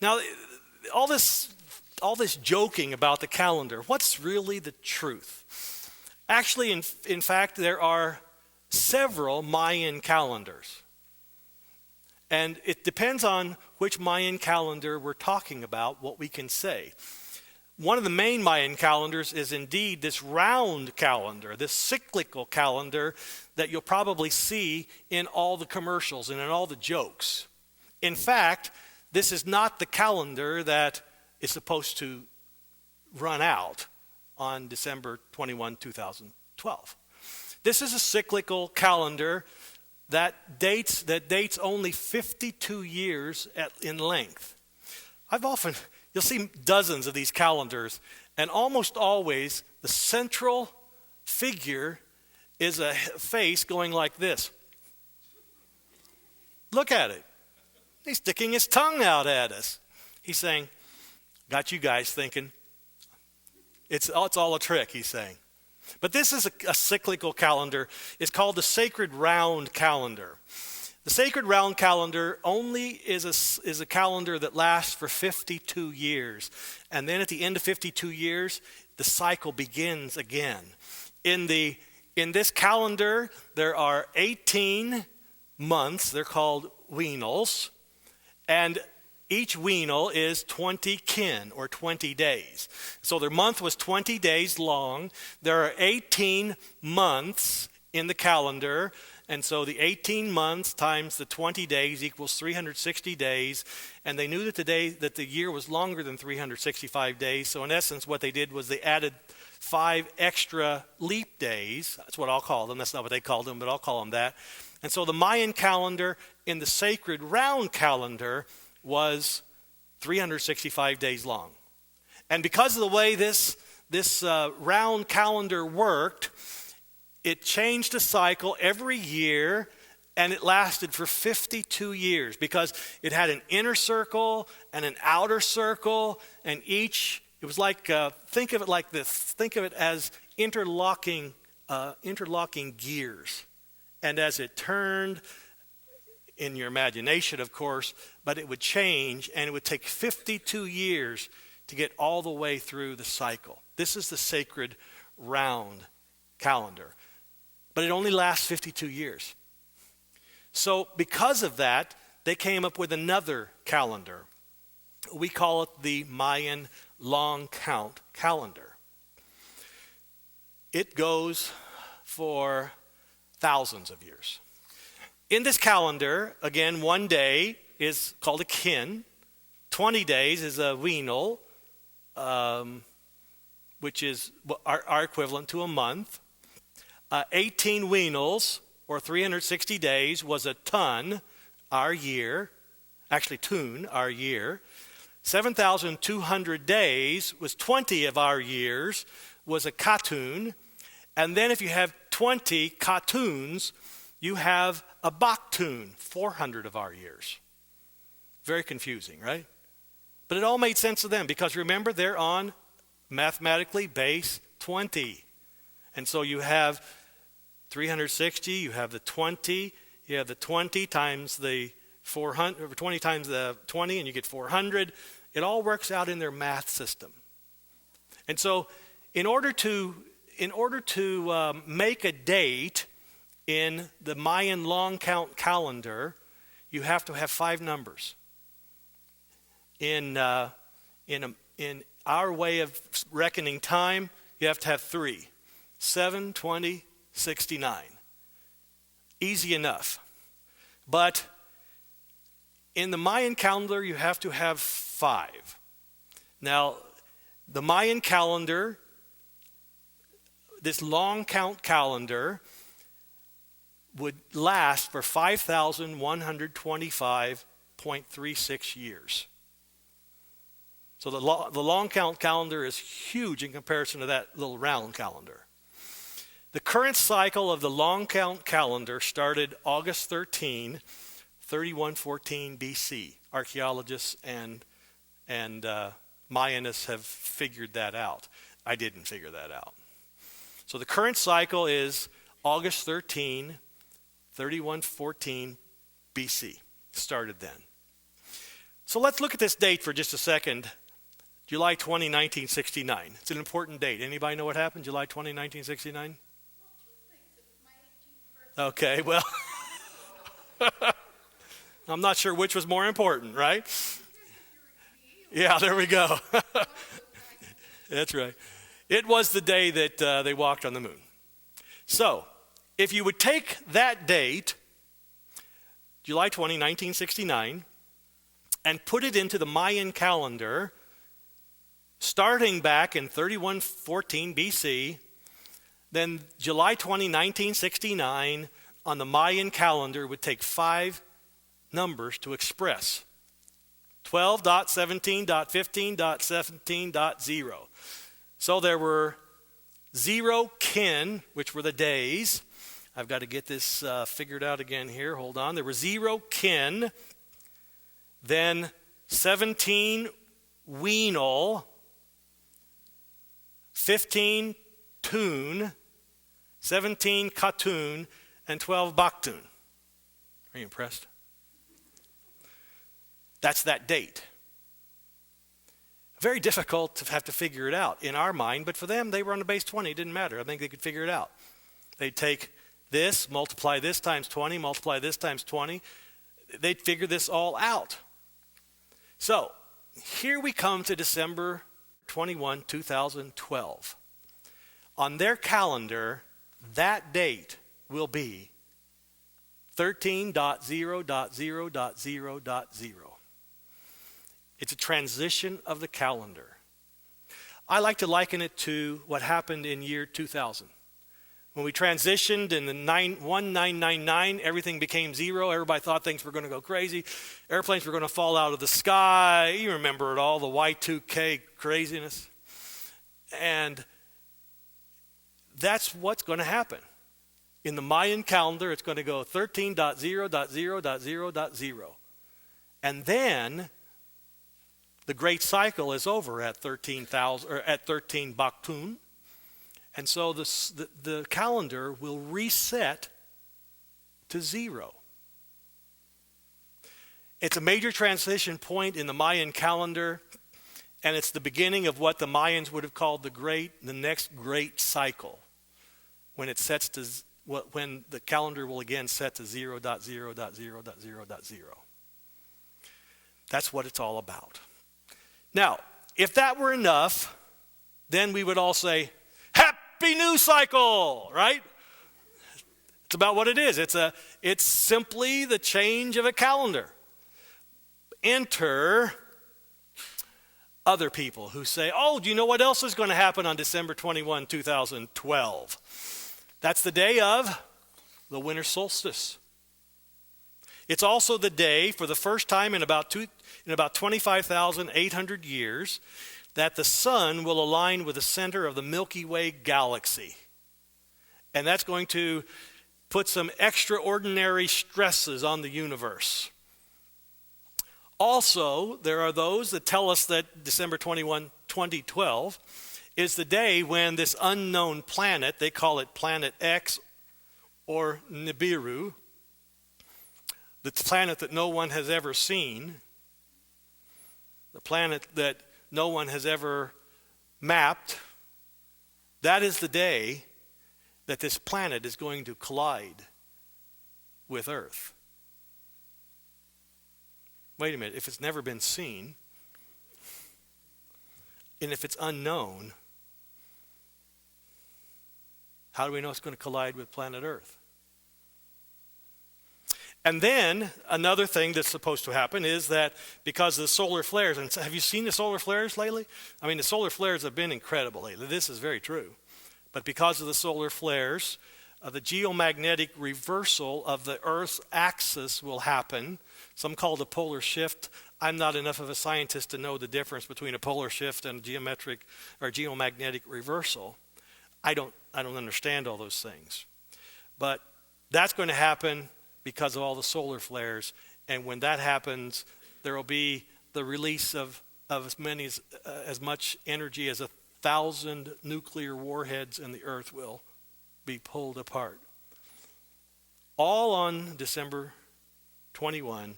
Now, all this joking about the calendar, what's really the truth? Actually, in fact, there are several Mayan calendars. And it depends on which Mayan calendar we're talking about, what we can say. One of the main Mayan calendars is indeed this round calendar, this cyclical calendar that you'll probably see in all the commercials and in all the jokes. In fact, this is not the calendar that is supposed to run out on December 21, 2012. This is a cyclical calendar that dates only 52 years in length. You'll see dozens of these calendars, and almost always the central figure is a face going like this. Look at it. He's sticking his tongue out at us. He's saying, got you guys thinking. It's all a trick, he's saying. But this is a cyclical calendar. It's called the Sacred Round Calendar. The Sacred Round Calendar only is a calendar that lasts for 52 years. And then at the end of 52 years, the cycle begins again. In this calendar, there are 18 months. They're called weanals. And each weanal is 20 kin, or 20 days. So their month was 20 days long. There are 18 months in the calendar. And so the 18 months times the 20 days equals 360 days. And they knew that the year was longer than 365 days. So in essence, what they did was they added 5 extra leap days. That's what I'll call them. That's not what they called them, but I'll call them that. And so the Mayan calendar in the Sacred Round Calendar was 365 days long. And because of the way this round calendar worked, it changed the cycle every year, and it lasted for 52 years because it had an inner circle and an outer circle, and it was like, think of it like this. Think of it as interlocking gears. And as it turned, in your imagination, of course, but it would change, and it would take 52 years to get all the way through the cycle. This is the Sacred Round Calendar. But it only lasts 52 years. So because of that, they came up with another calendar. We call it the Mayan Long Count Calendar. It goes for thousands of years. In this calendar, again, one day is called a kin. 20 days is a weanal, which is our equivalent to a month. 18 weanals, or 360 days, was a ton, our year. Actually, tun, our year. 7,200 days was 20 of our years, was a katun. And then if you have 20 katuns, you have a baktun, 400 of our years. Very confusing, right? But it all made sense to them because remember, they're on mathematically base 20. And so you have 360, you have the 20, you have the 20 times the 400, 20 times the 20, and you get 400. It all works out in their math system. And so in order to make a date in the Mayan long count calendar, you have to have 5 numbers. In our way of reckoning time, you have to have 3. 7, 20, 69. Easy enough. But in the Mayan calendar, you have to have 5. Now, the Mayan calendar, this long count calendar, would last for 5,125.36 years. So the long count calendar is huge in comparison to that little round calendar. The current cycle of the long count calendar started August 13, 3114 BC. Archaeologists and And Mayanists have figured that out. I didn't figure that out. So the current cycle is August 13, 3114 BC. Started then. So let's look at this date for just a second. July 20, 1969. It's an important date. Anybody know what happened July 20, 1969? Okay, well, I'm not sure which was more important, right? Yeah, there we go. That's right. It was the day that they walked on the moon. So, if you would take that date, July 20, 1969, and put it into the Mayan calendar, starting back in 3114 BC, then July 20, 1969, on the Mayan calendar would take 5 numbers to express. 12.17.15.17.0. So there were 0 kin, which were the days. I've got to get this figured out again here. Hold on. There were 0 kin, then 17 weanal, 15 tun, 17 katun, and 12 baktun. Are you impressed? That's that date. Very difficult to have to figure it out in our mind, but for them, they were on the base 20. It didn't matter. I think they could figure it out. They'd take this, multiply this times 20, multiply this times 20. They'd figure this all out. So, here we come to December 21, 2012. On their calendar, that date will be 13.0.0.0.0. It's a transition of the calendar. I like to liken it to what happened in year 2000. When we transitioned in the 1999, everything became 0. Everybody thought things were going to go crazy. Airplanes were going to fall out of the sky. You remember it all, the Y2K craziness. And that's what's going to happen. In the Mayan calendar, it's going to go 13.0.0.0.0. And then the great cycle is over at 13,000 or at 13 baktun. And so the calendar will reset to 0. It's a major transition point in the Mayan calendar, and it's the beginning of what the Mayans would have called the next great cycle, when it sets to when the calendar will again set to 0.0.0.0.0. That's what it's all about. Now, if that were enough, then we would all say, Happy New Cycle, right? It's about what it is. It's simply the change of a calendar. Enter other people who say, oh, do you know what else is going to happen on December 21, 2012? That's the day of the winter solstice. It's also the day, for the first time in about 25,800 years, that the sun will align with the center of the Milky Way galaxy. And that's going to put some extraordinary stresses on the universe. Also, there are those that tell us that December 21, 2012 is the day when this unknown planet, they call it Planet X or Nibiru, the planet that no one has ever seen, the planet that no one has ever mapped, that is the day that this planet is going to collide with Earth. Wait a minute, if it's never been seen, and if it's unknown, how do we know it's going to collide with planet Earth? And then another thing that's supposed to happen is that because of the solar flares, and have you seen the solar flares lately? I mean, the solar flares have been incredible lately. This is very true. But because of the solar flares, the geomagnetic reversal of the Earth's axis will happen. Some call it a polar shift. I'm not enough of a scientist to know the difference between a polar shift and geometric or geomagnetic reversal. I don't understand all those things. But that's going to happen because of all the solar flares. And when that happens, there will be the release of of as much energy as 1,000 nuclear warheads in the earth will be pulled apart. All on December 21,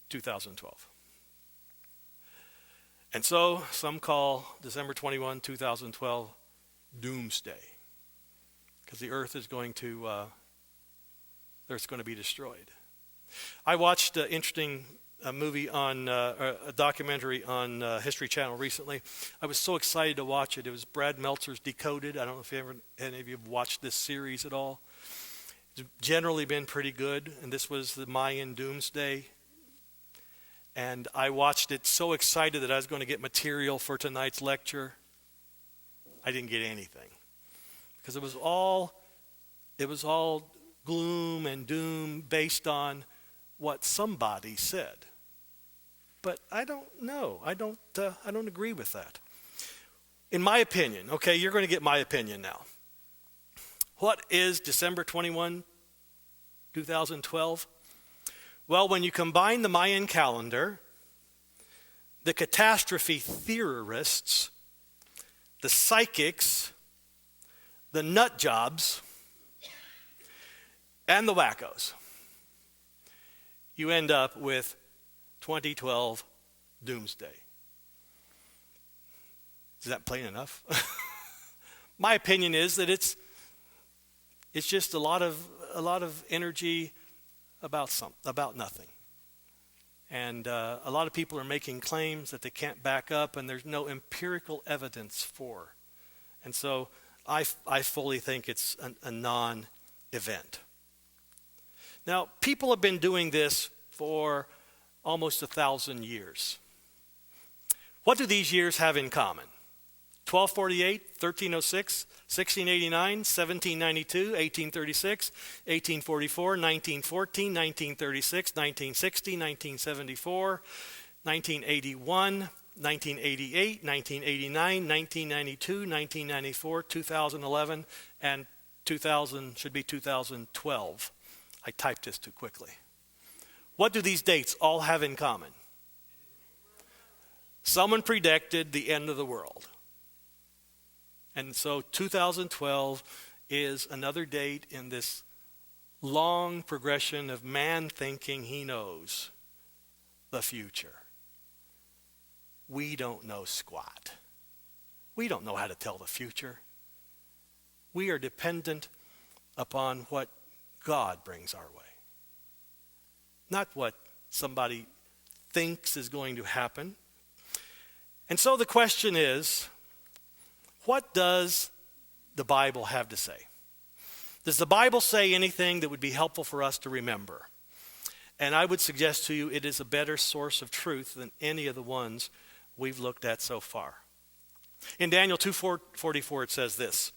2012. And so some call December 21, 2012 doomsday, because the earth is going to be destroyed. I watched an interesting movie on a documentary on History Channel recently. I was so excited to watch it. It was Brad Meltzer's Decoded. I don't know if any of you have watched this series at all. It's generally been pretty good, and this was the Mayan doomsday. And I watched it so excited that I was going to get material for tonight's lecture. I didn't get anything, because it was all gloom and doom based on what somebody said. But I don't know. I don't agree with that. In my opinion, okay, you're going to get my opinion now. What is December 21, 2012? Well, when you combine the Mayan calendar, the catastrophe theorists, the psychics, the nut jobs, and the wackos, you end up with 2012 doomsday. Is that plain enough? My opinion is that it's just a lot of energy about nothing. And a lot of people are making claims that they can't back up, and there's no empirical evidence for. And so I fully think it's a non-event. Now, people have been doing this for almost 1,000 years. What do these years have in common? 1248, 1306, 1689, 1792, 1836, 1844, 1914, 1936, 1960, 1974, 1981, 1988, 1989, 1992, 1994, 2011, and 2012. I typed this too quickly. What do these dates all have in common? Someone predicted the end of the world. And so 2012 is another date in this long progression of man thinking he knows the future. We don't know squat. We don't know how to tell the future. We are dependent upon what God brings our way, not what somebody thinks is going to happen. And so the question is, what does the Bible have to say? Does the Bible say anything that would be helpful for us to remember? And I would suggest to you it is a better source of truth than any of the ones we've looked at so far. In Daniel 2:44 it says this: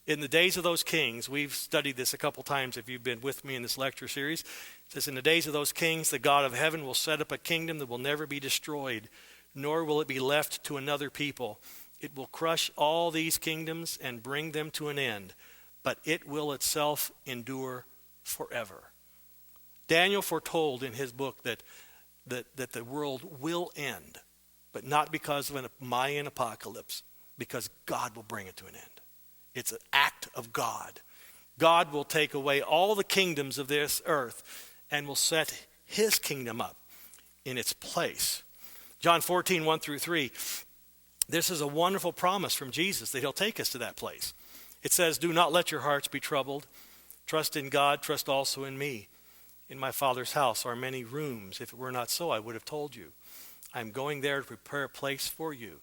in the days of those kings, we've studied this a couple times if you've been with me in this lecture series. It says, in the days of those kings, the God of heaven will set up a kingdom that will never be destroyed, nor will it be left to another people. It will crush all these kingdoms and bring them to an end, but it will itself endure forever. Daniel foretold in his book that the world will end, but not because of a Mayan apocalypse, because God will bring it to an end. It's an act of God. God will take away all the kingdoms of this earth and will set his kingdom up in its place. John 14, 1-3. This is a wonderful promise from Jesus that he'll take us to that place. It says, do not let your hearts be troubled. Trust in God, trust also in me. In my Father's house are many rooms. If it were not so, I would have told you. I'm going there to prepare a place for you.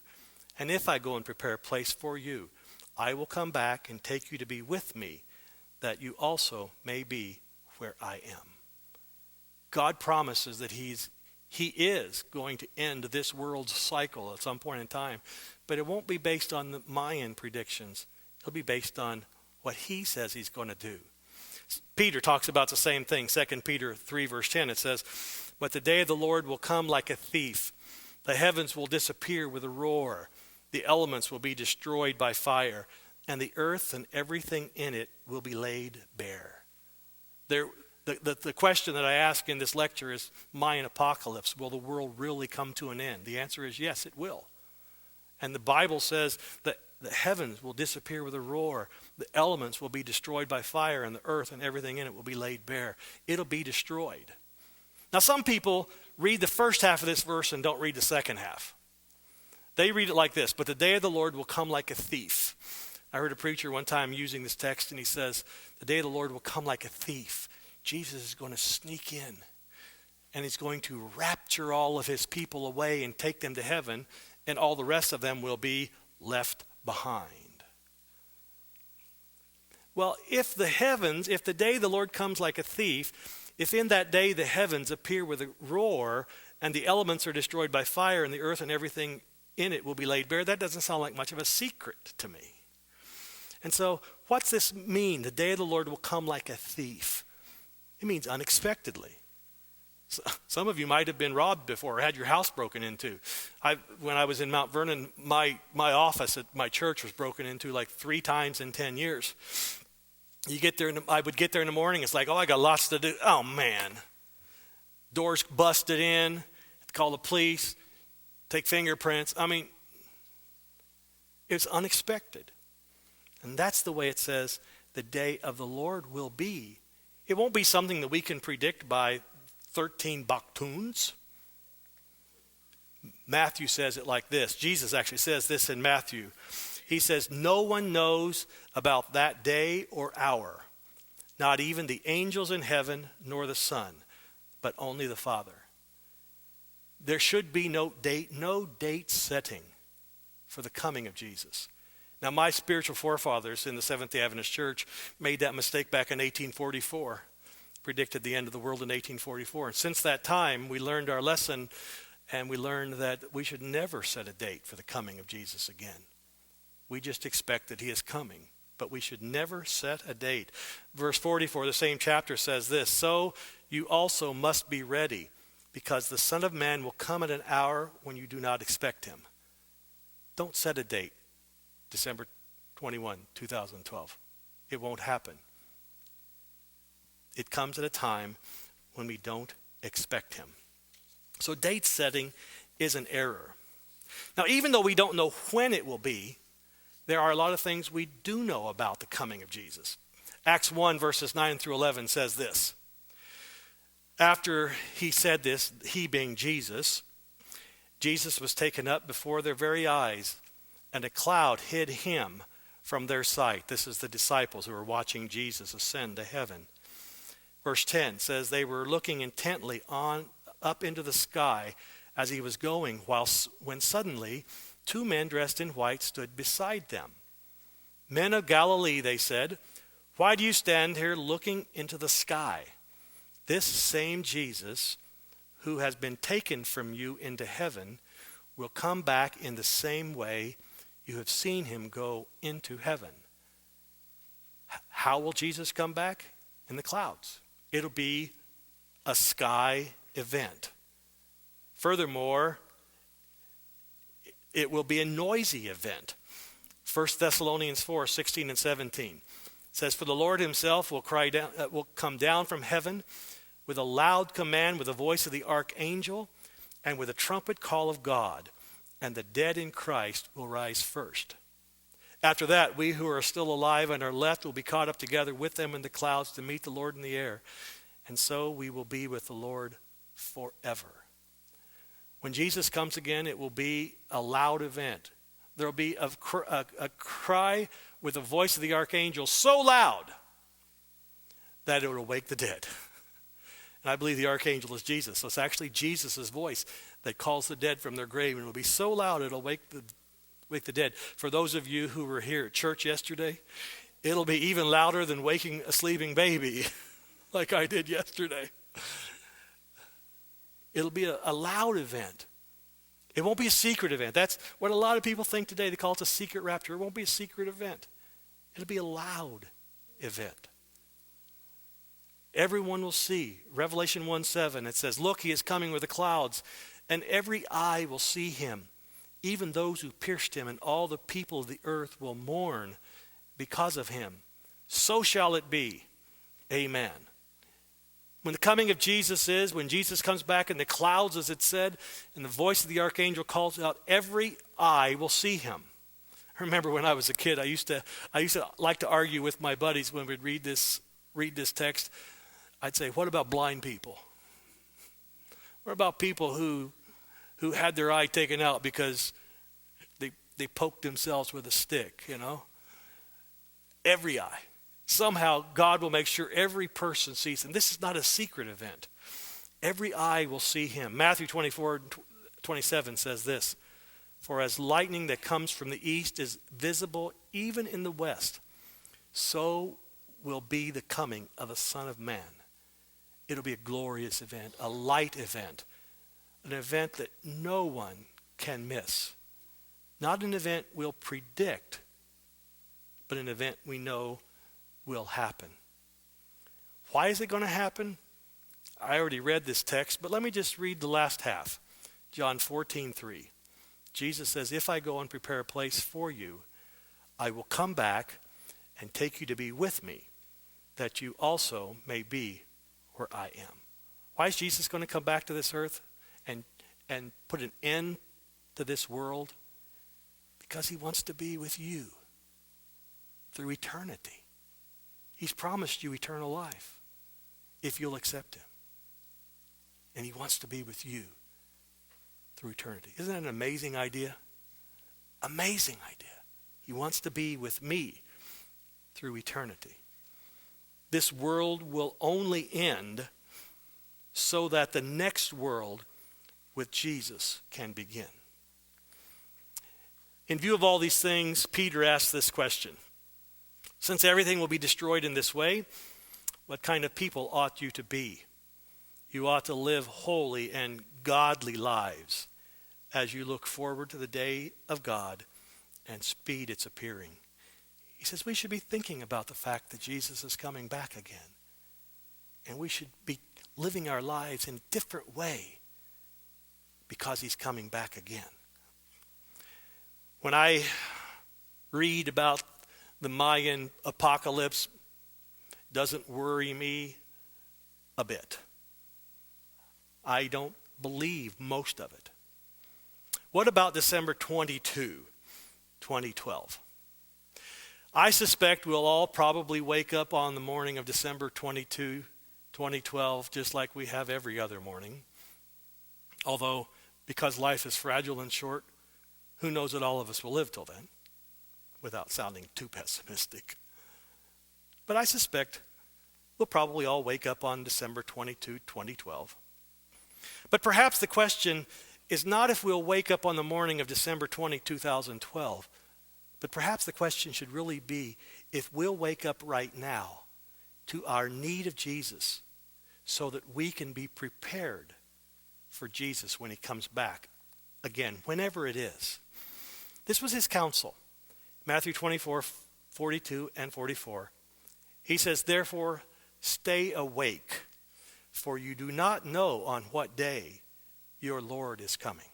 And if I go and prepare a place for you, I will come back and take you to be with me, that you also may be where I am. God promises that He is going to end this world's cycle at some point in time, but it won't be based on the Mayan predictions. It'll be based on what he says he's going to do. Peter talks about the same thing. 2 Peter 3 verse 10, it says, but the day of the Lord will come like a thief. The heavens will disappear with a roar. The elements will be destroyed by fire, and the earth and everything in it will be laid bare. The question that I ask in this lecture is Mayan apocalypse. Will the world really come to an end? The answer is yes, it will. And the Bible says that the heavens will disappear with a roar. The elements will be destroyed by fire, and the earth and everything in it will be laid bare. It'll be destroyed. Now, some people read the first half of this verse and don't read the second half. They read it like this: but the day of the Lord will come like a thief. I heard a preacher one time using this text, and he says, the day of the Lord will come like a thief. Jesus is going to sneak in, and he's going to rapture all of his people away and take them to heaven, and all the rest of them will be left behind. Well, if the day the Lord comes like a thief, if in that day the heavens appear with a roar, and the elements are destroyed by fire, and the earth and everything in it will be laid bare, that doesn't sound like much of a secret to me. And so, what's this mean? The day of the Lord will come like a thief. It means unexpectedly. So, some of you might have been robbed before or had your house broken into. When I was in Mount Vernon, my office at my church was broken into like 3 times in 10 years. You get there, I would get there in the morning. It's like, oh, I got lots to do. Oh, man. Doors busted in. Call the police. Take fingerprints. I mean, it's unexpected. And that's the way it says the day of the Lord will be. It won't be something that we can predict by 13 baktuns. Matthew says it like this. Jesus actually says this in Matthew. He says, no one knows about that day or hour, not even the angels in heaven nor the Son, but only the Father. There should be no date setting for the coming of Jesus. Now, my spiritual forefathers in the Seventh-day Adventist Church made that mistake back in 1844, predicted the end of the world in 1844. And since that time, we learned our lesson, and we learned that we should never set a date for the coming of Jesus again. We just expect that he is coming, but we should never set a date. Verse 44, the same chapter says this: so you also must be ready, because the Son of Man will come at an hour when you do not expect him. Don't set a date, December 21, 2012. It won't happen. It comes at a time when we don't expect him. So date setting is an error. Now, even though we don't know when it will be, there are a lot of things we do know about the coming of Jesus. Acts 1, verses 9 through 11 says this: after he said this, he being Jesus, Jesus was taken up before their very eyes, and a cloud hid him from their sight. This is the disciples who were watching Jesus ascend to heaven. Verse 10 says they were looking intently up into the sky as he was going, when suddenly 2 men dressed in white stood beside them. Men of Galilee, they said, why do you stand here looking into the sky? This same Jesus who has been taken from you into heaven will come back in the same way you have seen him go into heaven. How will Jesus come back? In the clouds. It'll be a sky event. Furthermore, it will be a noisy event. 1 Thessalonians 4, 16 and 17 says, for the Lord himself will come down from heaven with a loud command, with the voice of the archangel, and with a trumpet call of God, and the dead in Christ will rise first. After that, we who are still alive and are left will be caught up together with them in the clouds to meet the Lord in the air, and so we will be with the Lord forever. When Jesus comes again, it will be a loud event. There will be a cry with the voice of the archangel so loud that it will wake the dead. And I believe the archangel is Jesus. So it's actually Jesus' voice that calls the dead from their grave. And it will be so loud it'll wake the dead. For those of you who were here at church yesterday, it'll be even louder than waking a sleeping baby like I did yesterday. It'll be a loud event. It won't be a secret event. That's what a lot of people think today. They call it a secret rapture. It won't be a secret event. It'll be a loud event. Everyone will see. Revelation 1:7, it says, look, he is coming with the clouds, and every eye will see him, even those who pierced him, and all the people of the earth will mourn because of him. So shall it be. Amen. When the coming of Jesus is, when Jesus comes back in the clouds, as it said, and the voice of the archangel calls out, every eye will see him. I remember when I was a kid, I used to like to argue with my buddies when we'd read this text. I'd say, what about blind people? What about people who had their eye taken out because they poked themselves with a stick, you know? Every eye. Somehow God will make sure every person sees him. This is not a secret event. Every eye will see him. Matthew 24:27 says this, for as lightning that comes from the east is visible even in the west, so will be the coming of the Son of Man. It'll be a glorious event, a light event, an event that no one can miss. Not an event we'll predict, but an event we know will happen. Why is it going to happen? I already read this text, but let me just read the last half. John 14:3. Jesus says, if I go and prepare a place for you, I will come back and take you to be with me, that you also may be where I am. Why is Jesus going to come back to this earth and put an end to this world? Because he wants to be with you through eternity. He's promised you eternal life if you'll accept him. And he wants to be with you through eternity. Isn't that an amazing idea? Amazing idea. He wants to be with me through eternity. This world will only end so that the next world with Jesus can begin. In view of all these things, Peter asks this question. Since everything will be destroyed in this way, what kind of people ought you to be? You ought to live holy and godly lives as you look forward to the day of God and speed its appearing. He says we should be thinking about the fact that Jesus is coming back again. And we should be living our lives in a different way because he's coming back again. When I read about the Mayan apocalypse, it doesn't worry me a bit. I don't believe most of it. What about December 22, 2012? I suspect we'll all probably wake up on the morning of December 22, 2012, just like we have every other morning. Although, because life is fragile and short, who knows that all of us will live till then, without sounding too pessimistic. But I suspect we'll probably all wake up on December 22, 2012. But perhaps the question is not if we'll wake up on the morning of December 20, 2012, but perhaps the question should really be if we'll wake up right now to our need of Jesus so that we can be prepared for Jesus when he comes back again, whenever it is. This was his counsel. Matthew 24, 42 and 44. He says, therefore, stay awake, for you do not know on what day your Lord is coming.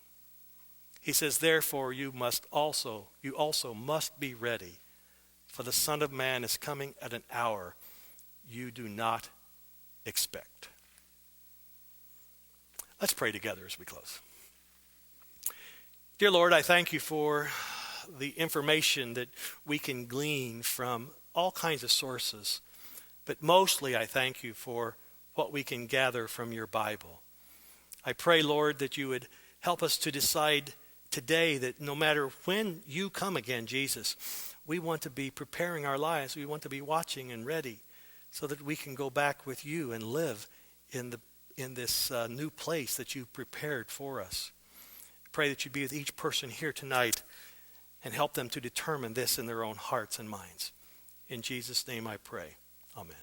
He says, therefore, you also must be ready, for the Son of Man is coming at an hour you do not expect. Let's pray together as we close. Dear Lord, I thank you for the information that we can glean from all kinds of sources, but mostly I thank you for what we can gather from your Bible. I pray, Lord, that you would help us to decide today that no matter when you come again, Jesus, we want to be preparing our lives. We want to be watching and ready so that we can go back with you and live in this new place that you prepared for us. I pray that you be with each person here tonight and help them to determine this in their own hearts and minds. In Jesus' name I pray. Amen.